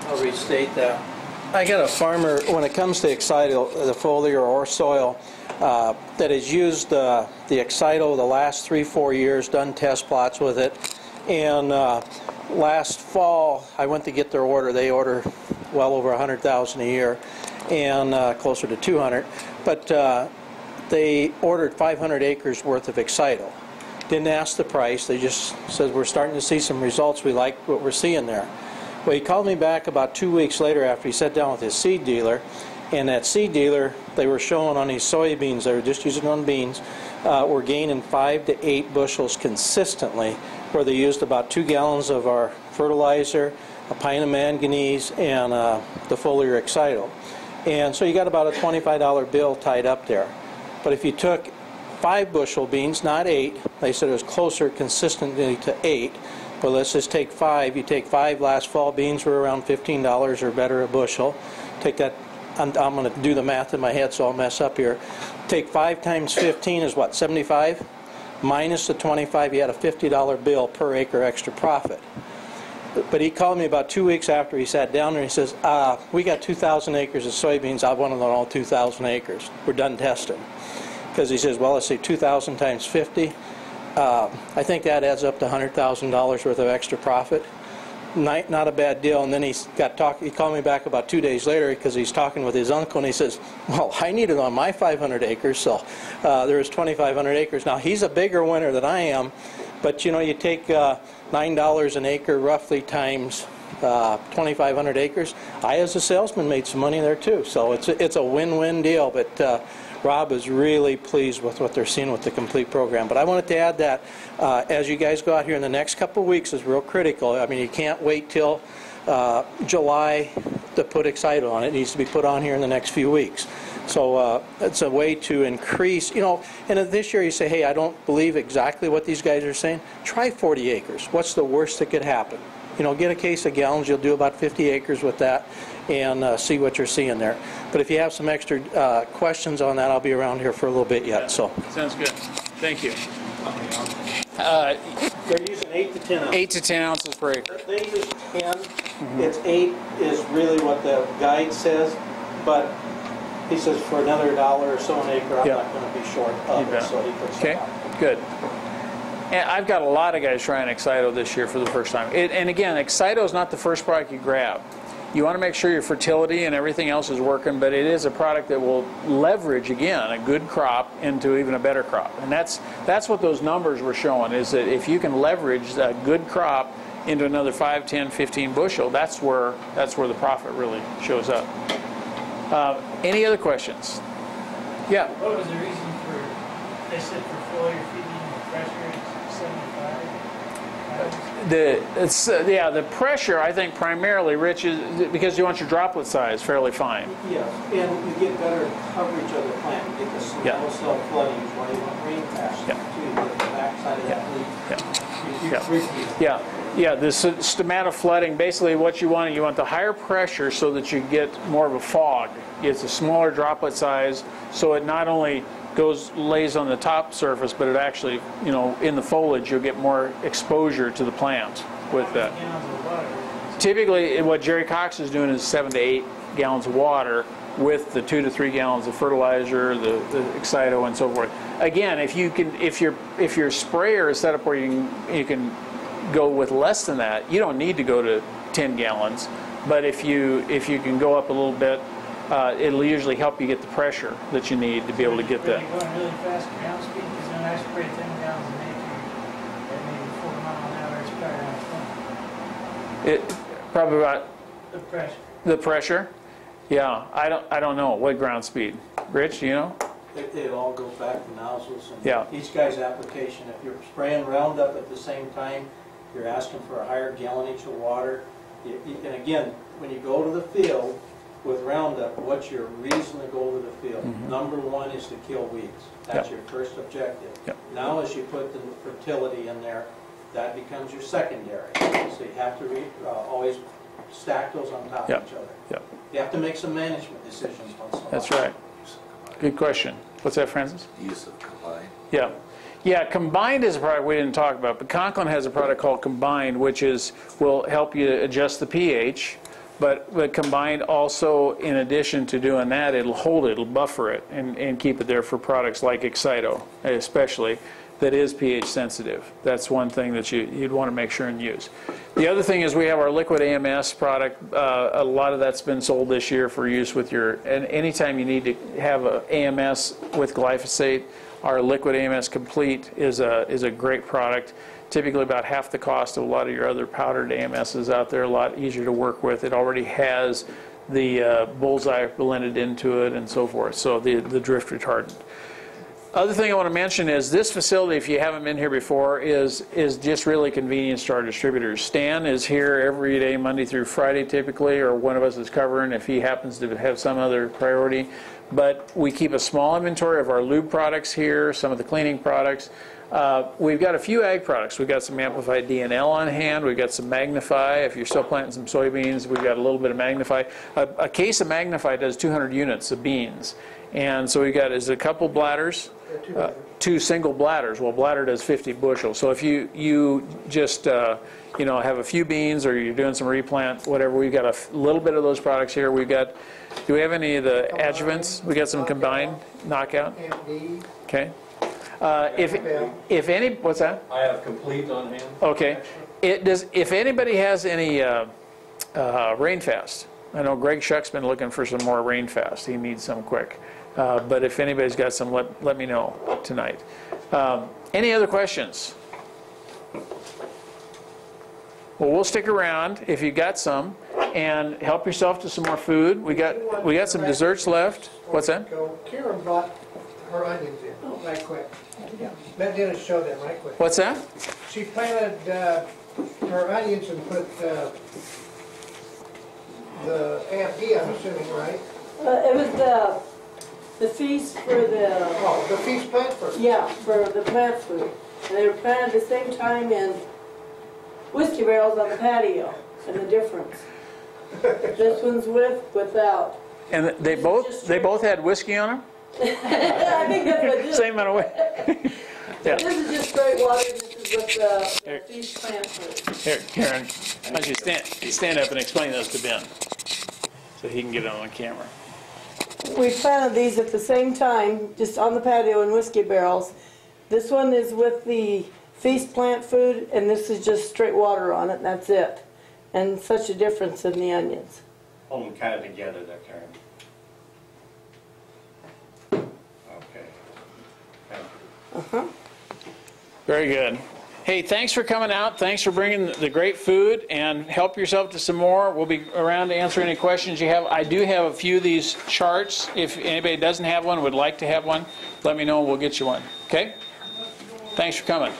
I'll restate that. I got a farmer, when it comes to Excitol, the foliar or soil, that has used the Excitol the last 3-4 years, done test plots with it, and last fall I went to get their order. They order well over 100,000 a year, and closer to 200, but they ordered 500 acres worth of Excitol. Didn't ask the price, they just said, we're starting to see some results, we like what we're seeing there. Well, he called me back about 2 weeks later after he sat down with his seed dealer, and that seed dealer, they were showing on these soybeans, they were just using on beans, were gaining 5 to 8 bushels consistently, where they used about 2 gallons of our fertilizer, a pint of manganese, and the foliar Excitol. And so you got about a $25 bill tied up there. But if you took 5 bushel beans, not 8, they said it was closer consistently to 8, but let's just take 5. You take 5 last fall beans were around $15 or better a bushel. Take that, I'm going to do the math in my head so I'll mess up here. Take 5 times 15 is what, 75? Minus the 25, you had a $50 bill per acre extra profit. But he called me about 2 weeks after he sat down there and he says, we got 2,000 acres of soybeans, I want to know all 2,000 acres. We're done testing. Because he says, well, let's say 2,000 times 50. I think that adds up to $100,000 worth of extra profit. Not a bad deal. And then he called me back about 2 days later because he's talking with his uncle, and he says, well, I need it on my 500 acres, so there was 2,500 acres. Now, he's a bigger winner than I am, but you know, you take $9 an acre roughly times 2,500 acres. I, as a salesman, made some money there too. So it's a win-win deal. But Rob is really pleased with what they're seeing with the complete program. But I wanted to add that as you guys go out here in the next couple of weeks is real critical. I mean, you can't wait till July to put Excitol on it. It needs to be put on here in the next few weeks. So it's a way to increase, you know, and if this year you say, hey, I don't believe exactly what these guys are saying, try 40 acres. What's the worst that could happen? You know, get a case of gallons, you'll do about 50 acres with that, and see what you're seeing there. But if you have some extra questions on that, I'll be around here for a little bit yet. So Sounds good. Thank you. They're using 8 to 10 ounces. 8 to 10 ounces per acre. They use 10. It's 8 is really what the guide says, but he says for another $1 or so an acre, I'm not going to be short of it, so he puts Okay, good. And I've got a lot of guys trying Excito this year for the first time. And again, Excito is not the first product you grab. You want to make sure your fertility and everything else is working, but it is a product that will leverage, again, a good crop into even a better crop. And that's what those numbers were showing, is that if you can leverage a good crop into another 5, 10, 15 bushel, that's where the profit really shows up. Any other questions? Yeah. What was the reason for, they said for foliar feeding, the pressure is 75? The pressure, I think, primarily, Rich, is because you want your droplet size fairly fine. Yes, and you get better coverage of the plant. You get the small cell flooding, is why you want rain pass to the backside of that leaf. The stomatophlooding, basically what you want the higher pressure so that you get more of a fog. It's a smaller droplet size, so it not only lays on the top surface, but it actually, you know, in the foliage, you'll get more exposure to the plant with that. Typically, what Jerry Cox is doing is 7 to 8 gallons of water with the 2 to 3 gallons of fertilizer, the Excito, and so forth. Again, if your sprayer is set up where you can go with less than that, you don't need to go to 10 gallons. But if you can go up a little bit, it'll usually help you get the pressure that you need to be able to get that. Are you going really fast ground speed? Because when I spray 10 gallons an acre at maybe 4 miles an hour, it's probably around 20. Probably about the pressure. The pressure? Yeah, I don't know what ground speed. Rich, do you know? It all goes back to nozzles and Yeah. each guy's application. If you're spraying Roundup at the same time, you're asking for a higher gallonage of water. And again, when you go to the field with Roundup, what's your reason to go to the field? Number one is to kill weeds. That's your first objective. Now as you put the fertility in there, that becomes your secondary. So you have to always stack those on top of each other. You have to make some management decisions once in a while. That's right. Good question. What's that, Francis? Use of combined. Yeah, Combined is a product we didn't talk about, but Conklin has a product called Combined, which will help you adjust the pH. But Combined also, in addition to doing that, it'll buffer it and keep it there for products like Excito, especially, that is pH sensitive. That's one thing that you'd want to make sure and use. The other thing is we have our liquid AMS product. A lot of that's been sold this year for use with and anytime you need to have a AMS with glyphosate, our liquid AMS Complete is a great product. Typically about half the cost of a lot of your other powdered AMSs out there, a lot easier to work with. It already has the bullseye blended into it and so forth, so the drift retardant. Other thing I want to mention is this facility, if you haven't been here before, is just really convenient to our distributors. Stan is here every day, Monday through Friday typically, or one of us is covering if he happens to have some other priority. But we keep a small inventory of our lube products here, some of the cleaning products. We've got a few ag products. We've got some Amplified DNL on hand. We've got some Magnify. If you're still planting some soybeans, we've got a little bit of Magnify. A case of Magnify does 200 units of beans. And so we've got a couple bladders, 2 single bladders. Well, bladder does 50 bushels. So if you just have a few beans or you're doing some replant, whatever, we've got a little bit of those products here. We've got, do we have any of the adjuvants? We got some Combined knockout. Okay. If any, what's that? I have Complete on hand. Okay. If anybody has any Rainfast, I know Greg Shuck's been looking for some more Rainfast. He needs some quick. But if anybody's got some, let me know tonight. Any other questions? Well, we'll stick around if you got some, and help yourself to some more food. We got some desserts left. What's that? Karen brought her onions in right quick. That didn't show them right quick. What's that? She planted her onions and put the AFD, I'm assuming, right? It was the The feast for the, Oh, the feast plant first. yeah, for the plant food. And they were planted at the same time in whiskey barrels on the patio, and the difference. This one's with, without. And they both had whiskey on them? I think that's what it is. Same amount of weight? Yeah. This is just straight water, and this is with the feast plant food. Here, Karen, why don't you stand up and explain those to Ben so he can get it on camera. We planted these at the same time, just on the patio in whiskey barrels. This one is with the feast plant food, and this is just straight water on it, and that's it. And such a difference in the onions. Hold them kind of together there, Karen. Okay. Thank you. Very good. Hey, thanks for coming out. Thanks for bringing the great food, and help yourself to some more. We'll be around to answer any questions you have. I do have a few of these charts. If anybody doesn't have one, would like to have one, let me know and we'll get you one. Okay? Thanks for coming.